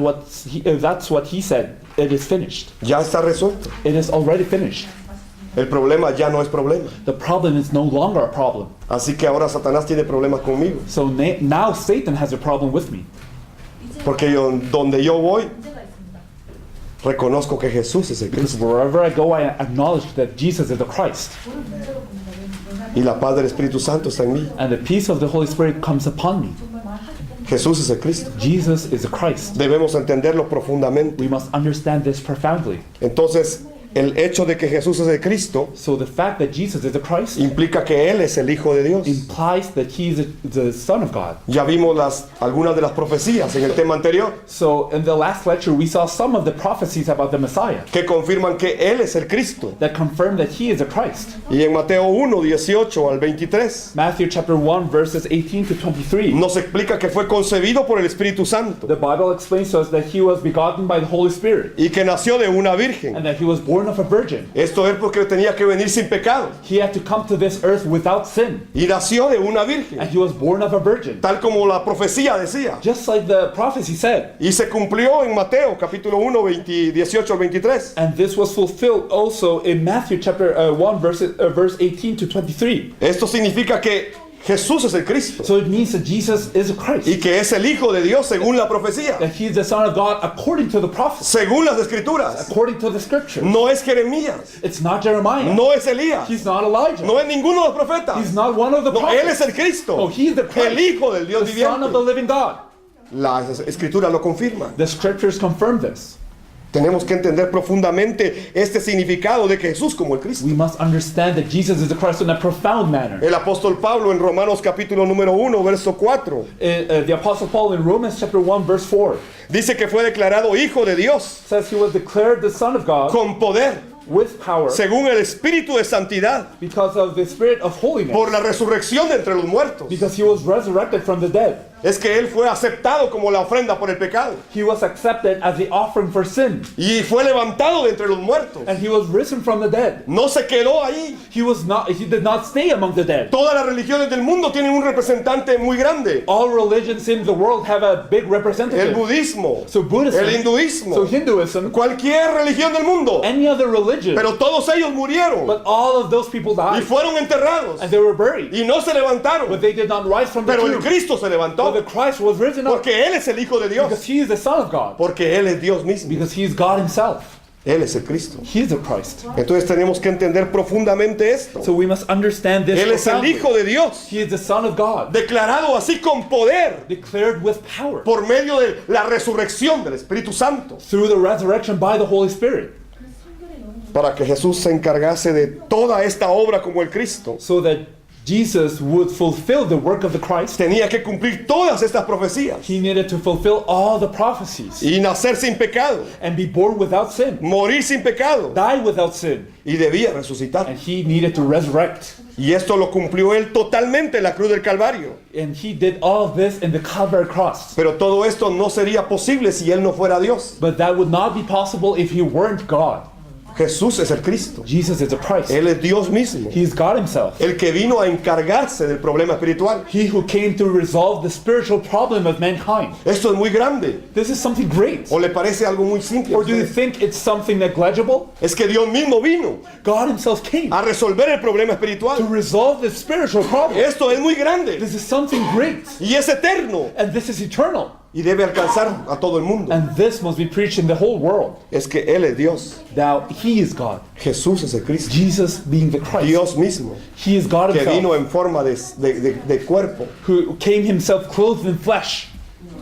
what he said. It is finished. Ya está resuelto. It is already finished. El problema ya no es problema. The problem is no longer a problem. Así que ahora Satanás tiene problemas conmigo. So now Satan has a problem with me. Porque donde yo voy, reconozco que Jesús es el Because Cristo. wherever I go, I acknowledge that Jesus is the Christ. Y la paz del Espíritu Santo está en mí. And the peace of the Holy Spirit comes upon me. Jesús es el Cristo. Jesus is the Christ. Debemos entenderlo profundamente. We must understand this profoundly. Entonces, el hecho de que Jesús es el Cristo So the fact that Jesus is the Christ implica que Él es el Hijo de Dios. implies that he is the Son of God. Ya vimos algunas de las profecías en el tema anterior So in the last lecture, we saw some of the prophecies about the Messiah que confirman que Él es el Cristo. that confirm that he is the Christ. Y en Mateo 1, 18 al 23 Matthew chapter 1, verses 18 to 23. nos explica que fue concebido por el Espíritu Santo The Bible explains to us that he was begotten by the Holy Spirit y que nació de una virgen. and that he was born of a virgin. Esto es porque tenía que venir sin pecado. He had to come to this earth without sin, Y nació de una virgen, and he was born of a virgin. tal como la profecía decía. Just like the prophecy said. Y se cumplió en Mateo capítulo 1, 18 al 23. And this was fulfilled also in Matthew chapter 1, verse 18 to 23. Esto significa que Jesús es el Cristo So it means that Jesus is a Christ. y que es el Hijo de Dios según la profecía, That he is the Son of God according to the prophecy, según las Escrituras. according to the scripture. No es Jeremías, It's not Jeremiah. no es Elías, He's not Elijah. no es ninguno de los profetas. He's not one of the No, Él prophets. es el Cristo, No, he is the el Christ, Hijo del Dios the Son of the viviente. living God. Las Escrituras lo confirman. The scriptures confirm this. Tenemos que entender profundamente este significado de que Jesús como el Cristo. We must understand that Jesus is the Christ in a profound manner. El apóstol Pablo en Romanos capítulo número 1, verso 4, The Apostle Paul in Romans chapter 1, verse 4 dice que fue declarado Hijo de Dios says he was declared the Son of God con poder, with power según el Espíritu de Santidad, because of the Spirit of holiness, por la resurrección de entre los muertos. because he was resurrected from the dead. es que Él fue aceptado como la ofrenda por el pecado. He was accepted as the offering for sin. Y fue levantado de entre los muertos. And he was risen from the dead. No se quedó ahí. He did not stay among the dead. Todas las religiones del mundo tienen un representante muy grande. All religions in the world have a big El representative. budismo, So Buddhism, el hinduismo, so Hinduism, cualquier religión del mundo. any other religion, Pero todos ellos murieron but all of those people y died fueron enterrados and they were buried. y no se levantaron. But they did not rise from the Pero el tomb. Cristo se But levantó the Christ was risen up porque Él es el Hijo de because Dios. he is the Son of God. Porque Él es Dios mismo. Because he is God himself. Él es el Cristo. He is the Christ. Entonces tenemos que entender profundamente esto. So we must understand this Él es el profoundly. Hijo de Dios, He is the Son of God, declarado así con poder declared with power por medio de la resurrección del Espíritu Santo, through the resurrection by the Holy Spirit, para que Jesús se encargase de toda esta obra como el Cristo. so that Jesus would fulfill the work of the Christ. Tenía que cumplir todas estas profecías He needed to fulfill all the prophecies y nacer sin pecado, and be born without sin, morir sin pecado, die without sin, y debía resucitar. and he needed to resurrect. Y esto lo cumplió Él totalmente en la cruz del Calvario. And he did all of this in the Calvary cross. Pero todo esto no sería posible si Él no fuera Dios. But that would not be possible if he weren't God. Jesús es el Cristo. Jesus is the Christ. Él es Dios mismo. He is God himself. El que vino a encargarse del problema espiritual. He who came to resolve the spiritual problem of mankind. Esto es muy grande. This is something great. ¿O le parece algo muy simple? a Or do you usted? think it's something negligible? Es que Dios mismo vino God himself came a resolver el problema to espiritual. resolve the spiritual problem. Esto es muy grande This is something great. y es eterno And this is eternal. y debe alcanzar a todo el mundo. And this must be preached in the whole world. Es que Él es Dios. Now, he is God. Jesús es el Cristo. Jesus being the Christ. Dios mismo, He is God que vino himself, en forma de cuerpo who came himself clothed in flesh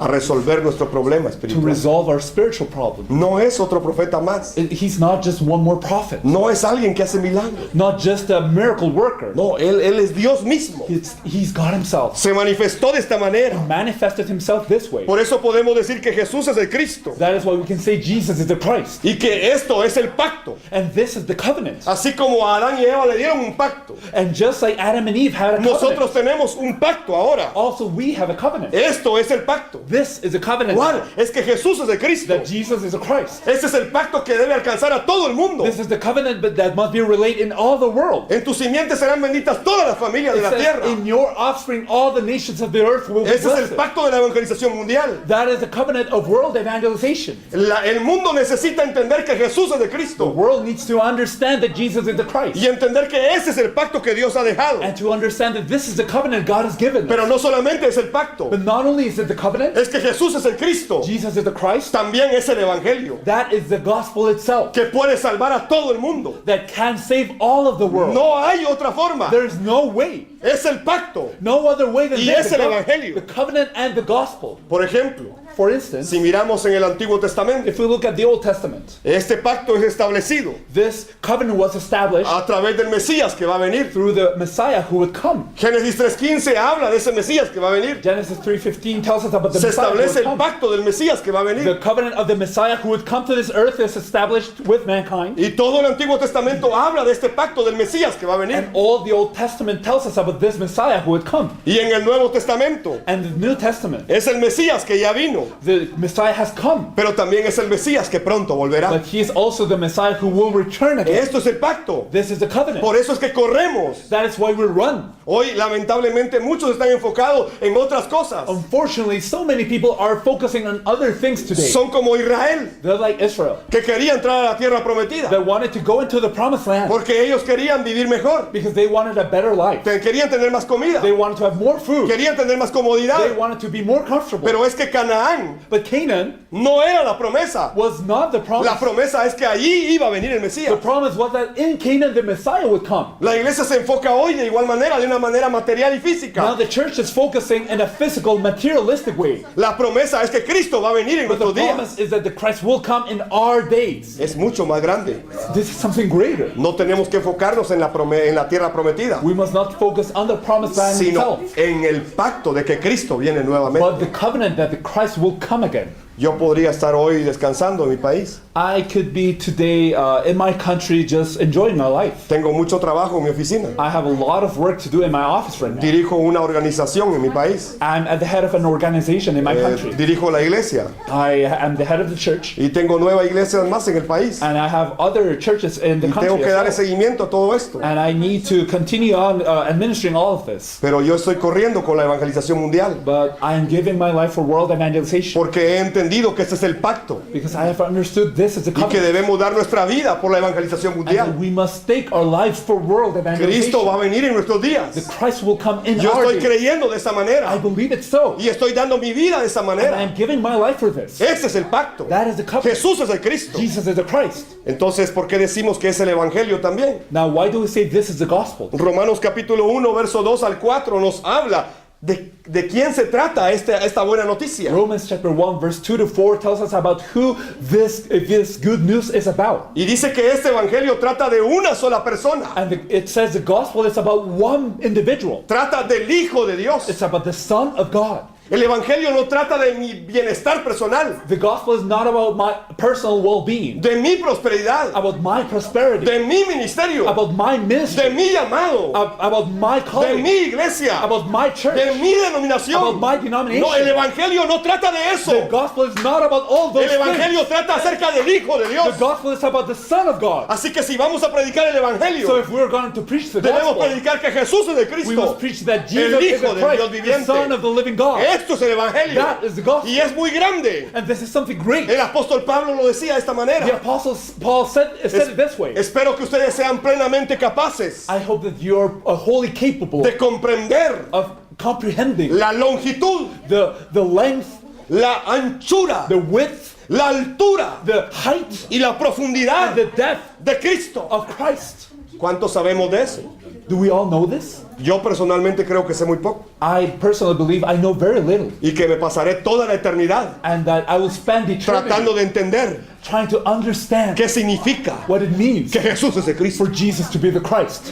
a resolver nuestro problema to espiritual. resolve our spiritual problem. No es otro profeta más. He's not just one more prophet, No es alguien que hace milagros. not just a miracle worker. No, Él es Dios mismo. He's God himself. Se manifestó de esta manera. Manifested himself this way. Por eso podemos decir que Jesús es el Cristo That is why we can say Jesus is the Christ. y que esto es el pacto. And this is the covenant. Así como a Adán y Eva le dieron un pacto, And just like Adam and Eve had a nosotros covenant, tenemos un pacto ahora. also we have a covenant. Esto es el pacto. This is a covenant ¿Cuál? Es que Jesús es el Cristo. that Jesus is a Christ. Este es el pacto que debe alcanzar a todo el mundo. This is the covenant that must be relayed in all the world. En tus simientes serán benditas todas las familias de It la says, tierra. in your offspring all the nations of the earth will be Ese es el blessed. pacto de la evangelización mundial. That is the covenant of world evangelization. El mundo necesita entender que Jesús es el The Cristo world needs to understand that Jesus is the Christ. y entender que ese es el pacto que Dios ha dejado. And to understand that this is the covenant God has given Pero us. no solamente es el pacto, But not only is it the covenant, es que Jesús es el Cristo. Jesus is the Christ, También es el evangelio that is the gospel itself que puede salvar a todo el mundo. that can save all of the world. No hay otra forma. There's no way, Es el pacto. no other way than Y this. es el evangelio. The covenant and the gospel. Por ejemplo, For instance, si miramos en el Antiguo Testamento, if we look at the Old Testament, este pacto es establecido this covenant was established a través del Mesías que va a venir. through the Messiah who would come. Génesis 3:15 habla de ese Mesías que va a venir. Genesis 3:15 tells us about the Se Messiah who establece would el come. pacto del Mesías que va a The venir. covenant of the Messiah who would come to this earth is established with mankind. Y todo el Antiguo Testamento habla de este pacto del Mesías que va a venir. And all the Old Testament tells us about this Messiah who would come. Y en el Nuevo Testamento And the New Testament, es el Mesías que ya vino, the Messiah has come. pero también es el Mesías que pronto volverá. But he is also the Messiah who will return again. Esto es el pacto. This is the covenant. Por eso es que corremos. That is why we run. Hoy lamentablemente muchos están enfocados en otras cosas. Unfortunately, so many people are focusing on other things today. Son como Israel, They're like Israel. que quería entrar a la tierra prometida, They wanted to go into the promised land porque ellos querían vivir mejor, because they wanted a better life. querían tener más comida, They wanted to have more food. querían tener más They comodidad. wanted to be more comfortable. Pero es que Canaán But Canaan no era la promesa. was not the promise. La promesa es que allí iba a venir el The Mesías. promise was that in Canaan the Messiah would come. La iglesia se enfoca hoy de igual manera, de una manera material y Now física. the church is focusing in a physical, materialistic way. La promesa es que Cristo va a venir en But the nuestros días. promise is that the Christ will come in our days. Es mucho más grande. This is something greater. No tenemos que enfocarnos en en la tierra prometida, We must not focus on the promised land sino itself, en el pacto de que Cristo viene nuevamente. but the covenant that the Christ will come again. Yo podría estar hoy descansando en mi país. I could be today in my country just enjoying my life. Tengo mucho trabajo en mi oficina. I have a lot of work to do in my office right now. Dirijo una organización en mi país. I'm at the head of an organization in my country. Dirijo la iglesia. I am the head of the church. Y tengo nuevas iglesias más en el país. And I have other churches in the Y tengo country que as darle well. seguimiento a todo esto. And I need to continue on administering all of this. Pero yo estoy corriendo con la evangelización mundial. But I am giving my life for world evangelization. Porque he entendido que este es el pacto. Because I have understood this as a Y que covenant. debemos dar nuestra vida por la evangelización And mundial. that we must stake our lives for world Cristo va evangelization. a venir en nuestros The días. Christ will come in Yo our estoy days. creyendo de esa I manera. believe it so. Y estoy dando mi vida de esa And I manera. am giving my life for this. Ese es el pacto. That is the covenant. Jesús es el Cristo. Jesus is the Christ. Entonces, ¿por qué decimos que es el evangelio también? Now, why do we say this is the gospel? Romanos capítulo 1, verso 2 al 4 nos habla de quién se trata esta buena noticia. Romans chapter 1 verse 2 to 4 tells us about who this good news is about. Y dice que este evangelio trata de una sola persona. And it says the gospel is about one individual. Trata del Hijo de Dios. It's about the Son of God. El evangelio no trata de mi bienestar personal, The gospel is not about my personal well-being, de mi prosperidad, about my prosperity, de mi ministerio, about my de ministry, mi llamado, about my de calling, mi iglesia, about my church, de mi denominación. about my denomination. No, el evangelio no trata de The eso. gospel is not about all those El evangelio things. trata acerca del Hijo de The Dios. gospel is about the Son of God. Así que si vamos a predicar el So evangelio, if we're going to preach the debemos gospel, predicar que Jesús es el we Cristo. must preach that Jesus El is Hijo the del Dios Christ, the viviente. Son of the living God. Esto es el evangelio. That is the gospel. Y es muy grande. And this is something great. El apóstol Pablo lo decía de esta The manera. apostle Paul said it this way. Espero que ustedes sean plenamente capaces I hope that you're wholly capable de comprender of comprehending la longitud, the length, la anchura, the width, la altura the height, y la profundidad and the depth de Cristo. of Christ. ¿Cuántos sabemos de eso? Do we all know this? Yo personalmente creo que sé muy poco I personally believe I know very little, y que me pasaré toda la eternidad and that I will spend tratando eternity de entender trying to understand qué significa what it means que Jesús es el Cristo. for Jesus to be the Christ.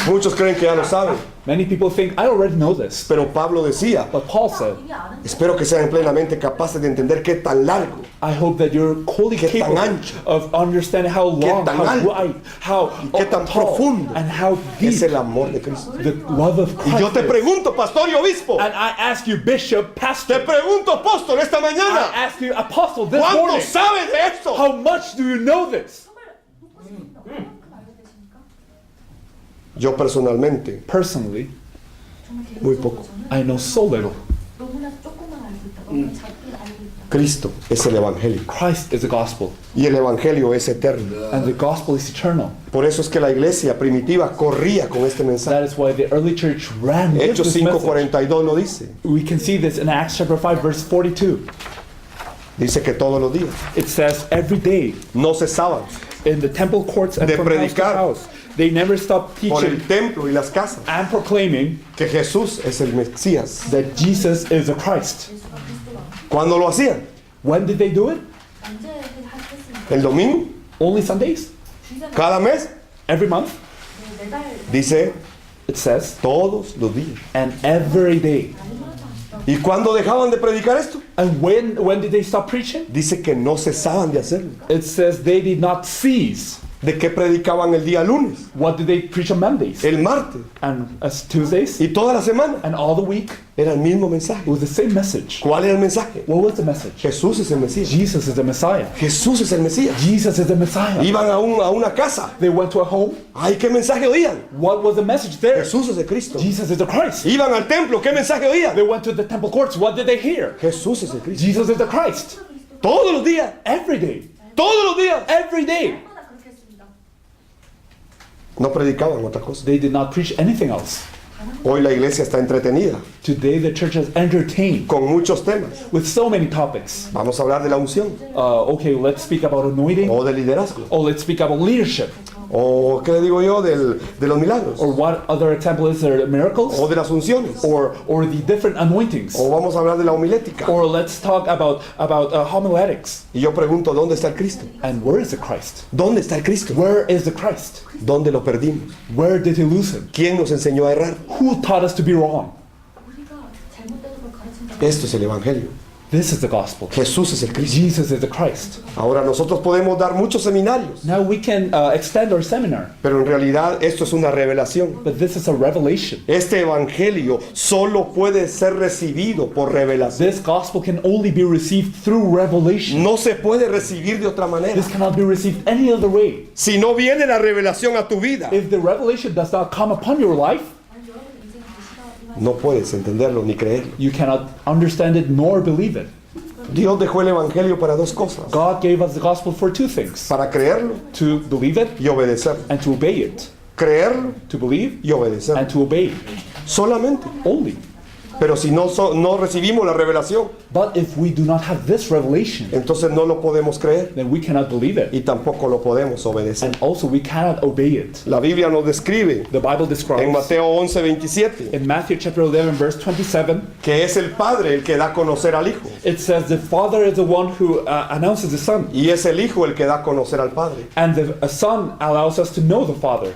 Muchos creen que ya lo saben, Many people think I already know this, pero Pablo decía, but Paul said, espero que sean plenamente capaces de entender qué tan largo, I hope that you're wholly Qué tan capable ancho. of understanding how long, tan how alto. wide, how qué tan tall, profundo and how es deep el amor de Cristo. the love of Y yo Christ te is. pregunto, pastor y obispo, And I ask you, Bishop, te Pastor, pregunto, apóstol, esta I mañana, ask you, Apostle, this ¿cuánto morning, sabes de esto? how much do you know this? Yo personalmente, Personally, muy poco. I know so little. 너무나 조금만 알고 있다. 너무 작게 알고 있다. Cristo es el evangelio Christ is the gospel, y el evangelio es eterno. and the gospel is eternal. Por eso es que la iglesia primitiva corría con este mensaje. That is why the early church ran with Hechos this message. 5:42 lo dice. We can see this in Acts chapter 5, verse 42. Dice que todos los días It says, every day no cesaban in the temple courts and De from house to predicar. house, they never stopped por el teaching templo y las casas and proclaiming que Jesús es el Mesías. that Jesus is the Christ. ¿Cuándo lo hacían? When did they do it? 언제 하겠습니까? ¿El domingo? Only Sundays? ¿Cada mes? Every month? 매달 Dice It says, todos los días. and every day. ¿Y cuándo dejaban de predicar esto? And when did they stop preaching? Dice que no cesaban de hacerlo. It says they did not cease. ¿De qué predicaban el día lunes? What did they preach on Mondays? El martes And as Tuesdays? y toda la semana. And all the week? Era el mismo mensaje. It was the same message. ¿Cuál era el mensaje? What was the message? Jesús es el Mesías. Jesus is the Messiah. Jesús es el Mesías. Jesus is the Messiah. Iban a una casa. They went to a home. Ay, ¿qué mensaje oían? What was the message there? Jesús es el Cristo. Jesus is the Christ. Iban al templo. ¿Qué mensaje oían? They went to the temple courts. What did they hear? Jesús es el Cristo. Jesus is the Christ. Todos los días. Every day. Todos los días. Every day. 얼마나 그렇게 했습니다. No predicaban otra cosa. They did not preach anything else. Hoy la iglesia está entretenida Today the church is entertained con muchos temas. with so many topics. Vamos a hablar de la unción Okay, let's speak about anointing. o del liderazgo. Or let's speak about leadership. O, ¿qué le digo yo? De los milagros. Or what other example is there? Miracles? O de las unciones. Or the different anointings. O vamos a hablar de la homilética. Or let's talk about homiletics. Y yo pregunto, ¿dónde está el Cristo? And where is the Christ? ¿Dónde está el Cristo? Where is the Christ? ¿Dónde lo perdimos? Where did he lose him? ¿Quién nos enseñó a errar? Who taught us to be wrong? 우리가 잘못된 걸 가르친 적 Esto es el Evangelio. This is the gospel. Jesús es el Cristo. Jesus is the Christ. Ahora nosotros podemos dar muchos seminarios, Now we can extend our seminar, pero en realidad esto es una revelación. but this is a revelation. Este evangelio solo puede ser recibido por revelación. This gospel can only be received through revelation. No se puede recibir de otra manera. This cannot be received any other way. Si no viene la revelación a tu vida, If the revelation does not come upon your life, 아니, 여러분 인생 보시다 no puedes entenderlo ni creerlo. you cannot understand it nor believe it. Dios dejó el evangelio para dos cosas: God gave us the gospel for two things: para creerlo to believe it y obedecerlo. and to obey it. Creerlo To believe y obedecerlo. and to obey Solamente. only. Pero si no recibimos la revelación, But if we do not have this revelation, entonces no lo podemos creer then we cannot believe it. y tampoco lo podemos obedecer. And also we cannot obey it. La Biblia nos describe The Bible en describes Mateo 11:27 in Matthew chapter 11 verse 27, que es el Padre el que da a conocer al Hijo it says the Father is the one who announces the Son, y es el Hijo el que da a conocer al Padre. and the Son allows us to know the Father.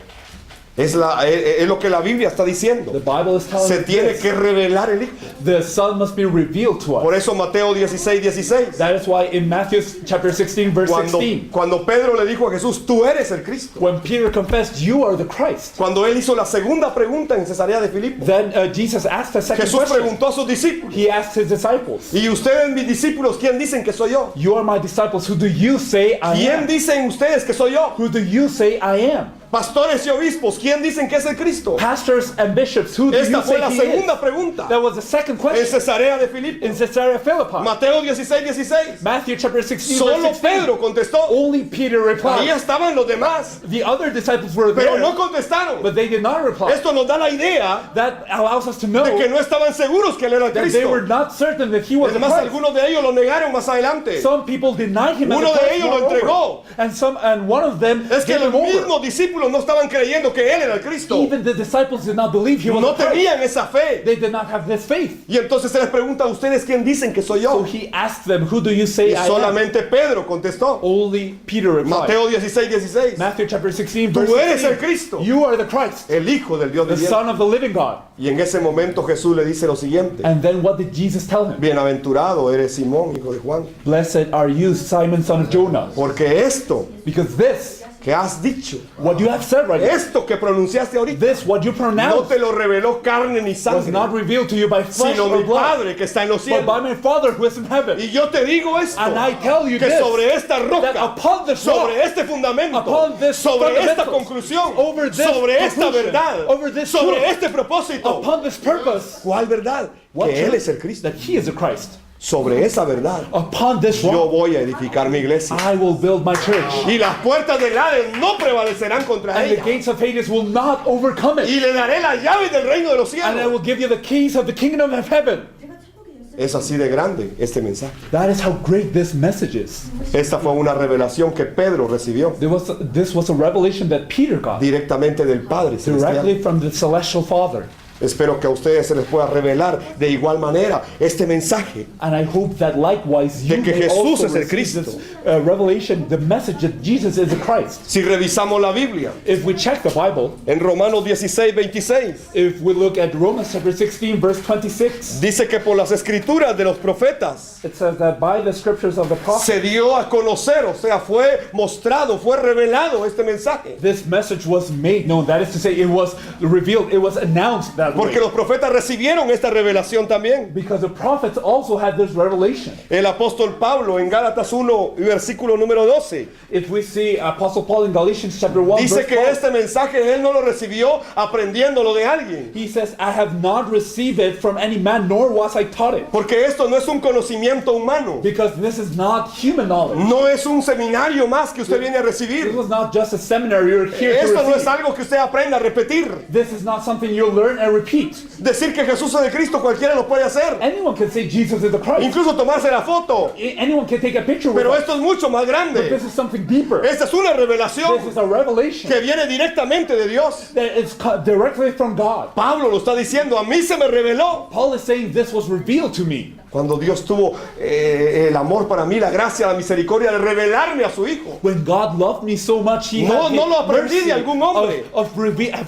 Es lo que la Biblia está diciendo. The Bible is telling Se us tiene this. que revelar el Hijo. The Son must be revealed to Por us. eso Mateo 16:16. That is why in Matthew chapter 16 verse 16, Cuando Pedro le dijo a Jesús, tú eres el Cristo. when Peter confessed, you are the Christ, Cuando él hizo la segunda pregunta en Cesarea de Filipo, then Jesus asked the second Jesús question. preguntó a sus discípulos, He asked his disciples, y ustedes mis discípulos, ¿quién dicen que soy yo? you are my disciples, who do you say I ¿Quién am? dicen ustedes que soy yo? Who do you say I am? Pastores y obispos, ¿quién dicen que es el Cristo? Pastors and bishops, who do Esta you fue say la he segunda is? pregunta That was the second en question Cesarea de Filipo. in Caesarea Philippi. Mateo 16:16. Matthew chapter 16 Solo verse 16. Pedro contestó. Only Peter Ahí replied. estaban los demás, The other disciples were pero there, no contestaron. but they did not reply. Esto nos da la idea That allows us to know de que no estaban seguros que él era el that they were Cristo. not certain that he was the Además, Christ. algunos de ellos lo negaron más adelante. Some people denied him as Uno the de Christ, ellos lo moreover. entregó. and one of them Es que gave los him over. mismos discípulos no estaban creyendo que él era el Cristo. Even the disciples did not believe he was No the Christ. tenían esa fe. They did not have this faith. Y entonces se les pregunta a ustedes quién dicen que soy So yo. he asked them, who do you say Y I am? solamente Pedro contestó. Only Peter replied. Mateo 16:16. Matthew chapter 16 verse Tú eres 16. el Cristo, You are the Christ, el Hijo del Dios the viviente. Son of the living God. Y en ese momento Jesús le dice lo siguiente: And then what did Jesus tell him? Bienaventurado eres Simón, hijo de Juan, Blessed are you, Simon, son of Jonah, porque esto because this, que has dicho, what you have said right now, esto que pronunciaste ahorita, this, what you no pronounced, te lo reveló carne ni was not sangre, revealed to you by flesh sino or mi blood, Padre que está en los but by cielos. my Father who is in heaven. Y yo te digo esto, And I tell you que this, sobre esta that roca, upon this rock, sobre este fundamento, upon this sobre esta fundamental, conclusión, over this sobre esta conclusion, verdad, over this sobre truth, este propósito. upon this purpose, ¿Cuál verdad? what Que Él truth? es el Cristo. That he is the Christ. Sobre esa verdad, Upon this yo rock, voy a edificar mi iglesia. I will build my church, Y las puertas del Hades no prevalecerán contra and the ella. gates of Hades will not overcome it. Y le daré las llaves del reino de los And I cielos. will give you the keys of the kingdom of heaven. 제가 천국에 열쇠 Es así de grande este mensaje. That is how great this message is. Esta fue una revelación que Pedro recibió This was a revelation that Peter got directamente del Padre directly Celestial. from the celestial Father. Espero que a ustedes se les pueda revelar de igual manera este mensaje And I hope that likewise you de que may Jesús also es el receive Cristo. this revelation, the message that Jesus is the Christ. Si revisamos la Biblia If we check the Bible, en Romanos 16:26, if we look at Romans chapter 16 verse 26, dice que por las escrituras de los profetas it says that by the scriptures of the prophets, se dio a conocer, o sea, fue mostrado, fue revelado este mensaje. this message was made known. That is to say, it was revealed, it was announced that way. Porque los profetas recibieron esta revelación también. Because the prophets also had this revelation. El apóstol Pablo en Gálatas 1 y versículo número 12 If we see Apostle Paul in Galatians chapter 1 dice verse que 12, este mensaje él no lo recibió aprendiéndolo de alguien. he says, I have not received it from any man, nor was I taught it. Porque esto no es un conocimiento humano. Because this is not human knowledge. No es un seminario más que usted viene a This recibir. was not just a seminary you're here to Esto no es receive. algo que usted aprenda a repetir. This is not something you'll learn and repeat. Decir que Jesús es el Cristo cualquiera lo puede hacer. Anyone can say Jesus is the Christ. Incluso tomarse la foto. Anyone can take a picture with Pero us. esto es mucho más But grande. this is something deeper. Esta es una This revelación is a revelation que viene directamente de Dios. that is directly from God. Pablo lo está diciendo, a mí se me reveló. Paul is saying this was revealed to me. Cuando Dios tuvo el amor para mí, la gracia, la misericordia de revelarme a su Hijo. When God loved me so much, He No, had no lo aprendí mercy de algún hombre. of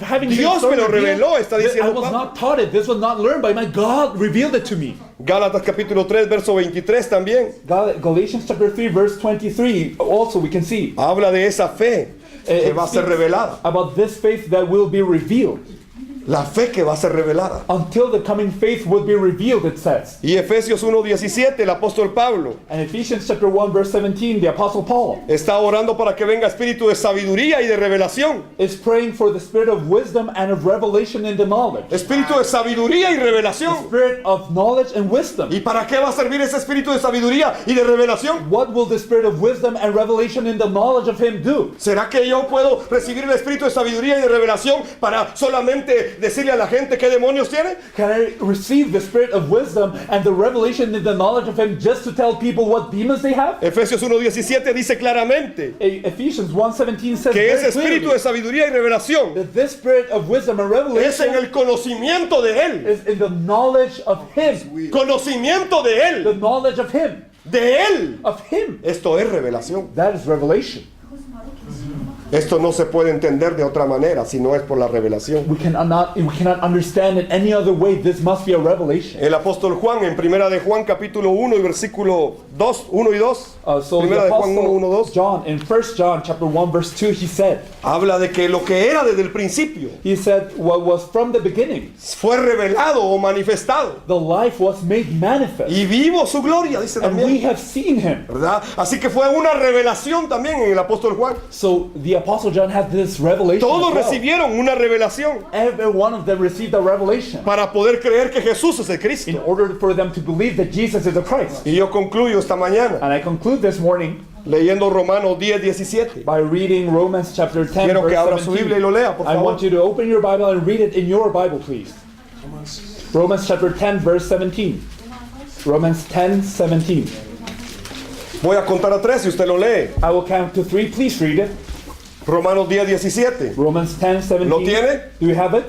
having Dios been me lo so revealed reveló, está that diciendo I was Pablo. not taught it. This was not learned by my God. Revealed it to me. Gálatas capítulo 3, verso 23 también. Galatians chapter 3, verse 23. Also, we can see Habla de esa fe que it va a ser speaks revelada. about this faith that will be revealed. La fe que va a ser revelada. Until the coming faith will be revealed, it says. Y Efesios 1:17, el apóstol Pablo And Ephesians chapter 1, verse 17, the Apostle Paul está orando para que venga espíritu de sabiduría y de revelación. is praying for the spirit of wisdom and of revelation in the knowledge. Espíritu de sabiduría y revelación. Spirit of knowledge and wisdom. ¿Y para qué va a servir ese espíritu de sabiduría y de revelación? What will the spirit of wisdom and revelation in the knowledge of Him do? ¿Será que yo puedo recibir el espíritu de sabiduría y de revelación para solamente decirle a la gente qué demonios tiene? Can I receive the spirit of wisdom and the revelation in the knowledge of Him just to tell people what demons they have? Efesios 1:17 dice claramente Ephesians 1:17 says que ese very espíritu de clearly sabiduría y revelación that this spirit of wisdom and es revelation en el conocimiento de Él. is in the knowledge of Him. Conocimiento de Él. The knowledge of Him. De Él. Of Him. Esto es revelación. That is revelation. 그것은 바로 계시입니다. Esto no se puede entender de otra manera si no es por la revelación. We cannot understand it any other way. This must be a revelation. El apóstol Juan en Primera de Juan capítulo 1 y versículo 2, 1 y 2. So Primera the de Juan 1, 1, Apostle 2. John, in 1 John chapter 1 verse 2, he said, Habla de que lo que era desde el principio what was from the beginning, fue revelado o manifestado. the life was made manifest. Y vivo su gloria, dice And we también. have seen Him. ¿Verdad? Así que fue una revelación también en el apóstol Juan. So the Apostle John had this revelation Todos as well. recibieron una revelación Every one of them received a revelation para poder creer que Jesús es el Cristo. in order for them to believe that Jesus is the Christ. Y yo concluyo esta mañana And I conclude this morning leyendo Romanos 10, 17. by reading Romans chapter 10 Quiero que verse abra su Biblia y 17. lo lea, por I favor. want you to open your Bible and read it in your Bible, please. Romans chapter 10 verse 17. Romans 10, 17. Voy a contar a 3 y usted lo lee. I will count to 3. Please read it. Romanos 10, 17. Romans 10, 17. ¿Lo tiene? Do you have it?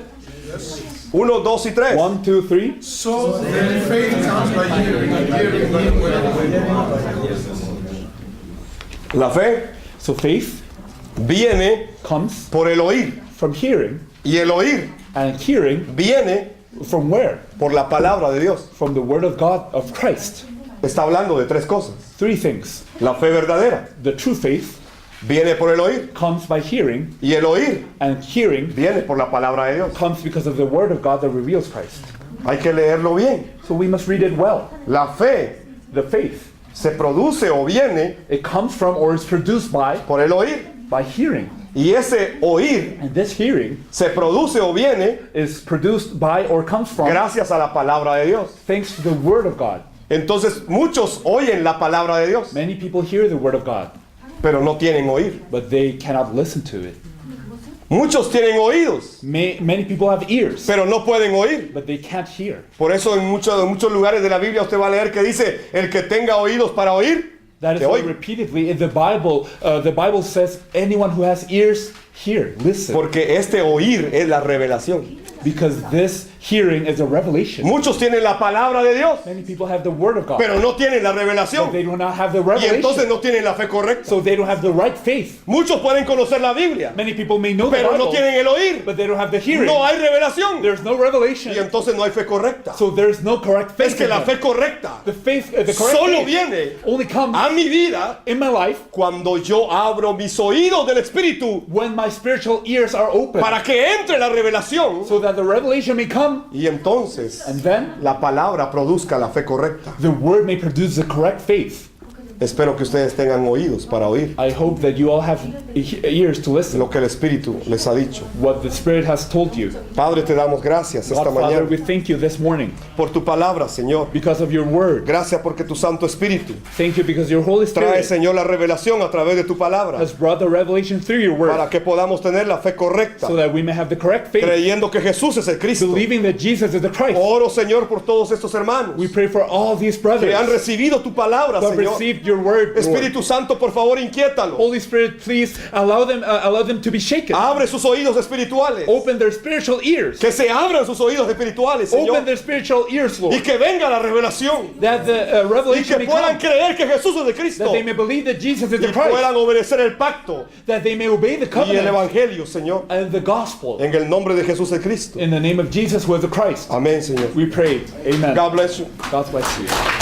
1, 2 y 3. 1, 2, 3. So then faith comes by hearing, and hearing by the word of God. La fe So faith viene comes por el oír. from hearing, Y el oír and hearing viene from where? por la palabra de Dios. From the word of God, of Christ. Está hablando de 3 cosas. 3 things. La fe verdadera The true faith viene por el oír. comes by hearing, Y el oír and hearing viene por la palabra de Dios. comes because of the word of God that reveals Christ. Hay que leerlo bien. So we must read it well. La fe The faith, se produce o viene it comes from or is produced by por el oír. hearing. Y ese oír And this hearing se produce o viene is produced by or comes from gracias a la palabra de Dios. thanks to the word of God. Entonces muchos oyen la palabra de Dios, Many people hear the word of God, pero no tienen oír. but they cannot listen to it. Muchos tienen oídos, Many people have ears, pero no pueden oír. but they can't hear. Por eso en muchos lugares de la Biblia usted va a leer que dice, el que tenga oídos para oír, That is que why oiga. repeatedly in the Bible says, anyone who has ears, hear, listen. Porque este oír es la revelación. Because this hearing is a revelation. Muchos tienen la palabra de Dios, Many people have the word of God, pero no tienen la but revelación. they do not have the Y entonces revelation. no tienen la fe correcta. So they don't have the right faith. Muchos pueden conocer la Biblia, Many people may know the pero no Bible, tienen el oír. but they don't have the hearing. No hay revelación. There's no Y revelation. entonces no hay fe correcta. So there's no correct faith. Es que in la them. fe correcta The correct solo faith viene only comes a mi vida in my life cuando yo abro mis oídos del Espíritu when my spiritual ears are open, para que entre la revelación. so that the revelation may come, Y entonces and then la palabra produzca la fe correcta. the word may produce the correct faith. Espero que ustedes tengan oídos para oír I hope that you all have ears to listen lo que el Espíritu les ha dicho. what the Spirit has told you. Padre, te damos gracias esta God, Father, we mañana thank you this morning por tu palabra, Señor. because of your word. Gracias porque tu Santo Espíritu Thank you because your Holy trae, Spirit Señor, la revelación a través de tu palabra has brought the revelation through your word, para que podamos tener la fe correcta, so that we may have the correct faith, creyendo que Jesús es el Cristo. believing that Jesus is the Christ. Oro, Señor, por todos estos hermanos We pray for all these que han brothers recibido tu palabra, who have Señor, received your word, Lord. Espíritu Santo, por favor, inquiétalo. Holy Spirit, please allow them to be shaken. Abre sus oídos espirituales. Open their spiritual ears. Que se abran sus oídos espirituales, Open Señor. their spiritual ears, Y Lord. que venga la revelación. That the Y revelation que may puedan come. creer que Jesús es de Cristo. That they may believe that Jesus is Y the Christ. puedan obedecer el pacto That they may obey the y el covenant evangelio, Señor. and the gospel. En el nombre de Jesús el Cristo. In the name of Jesus who is the Christ. Amén, Señor. We pray. Amen. God bless you. God bless you.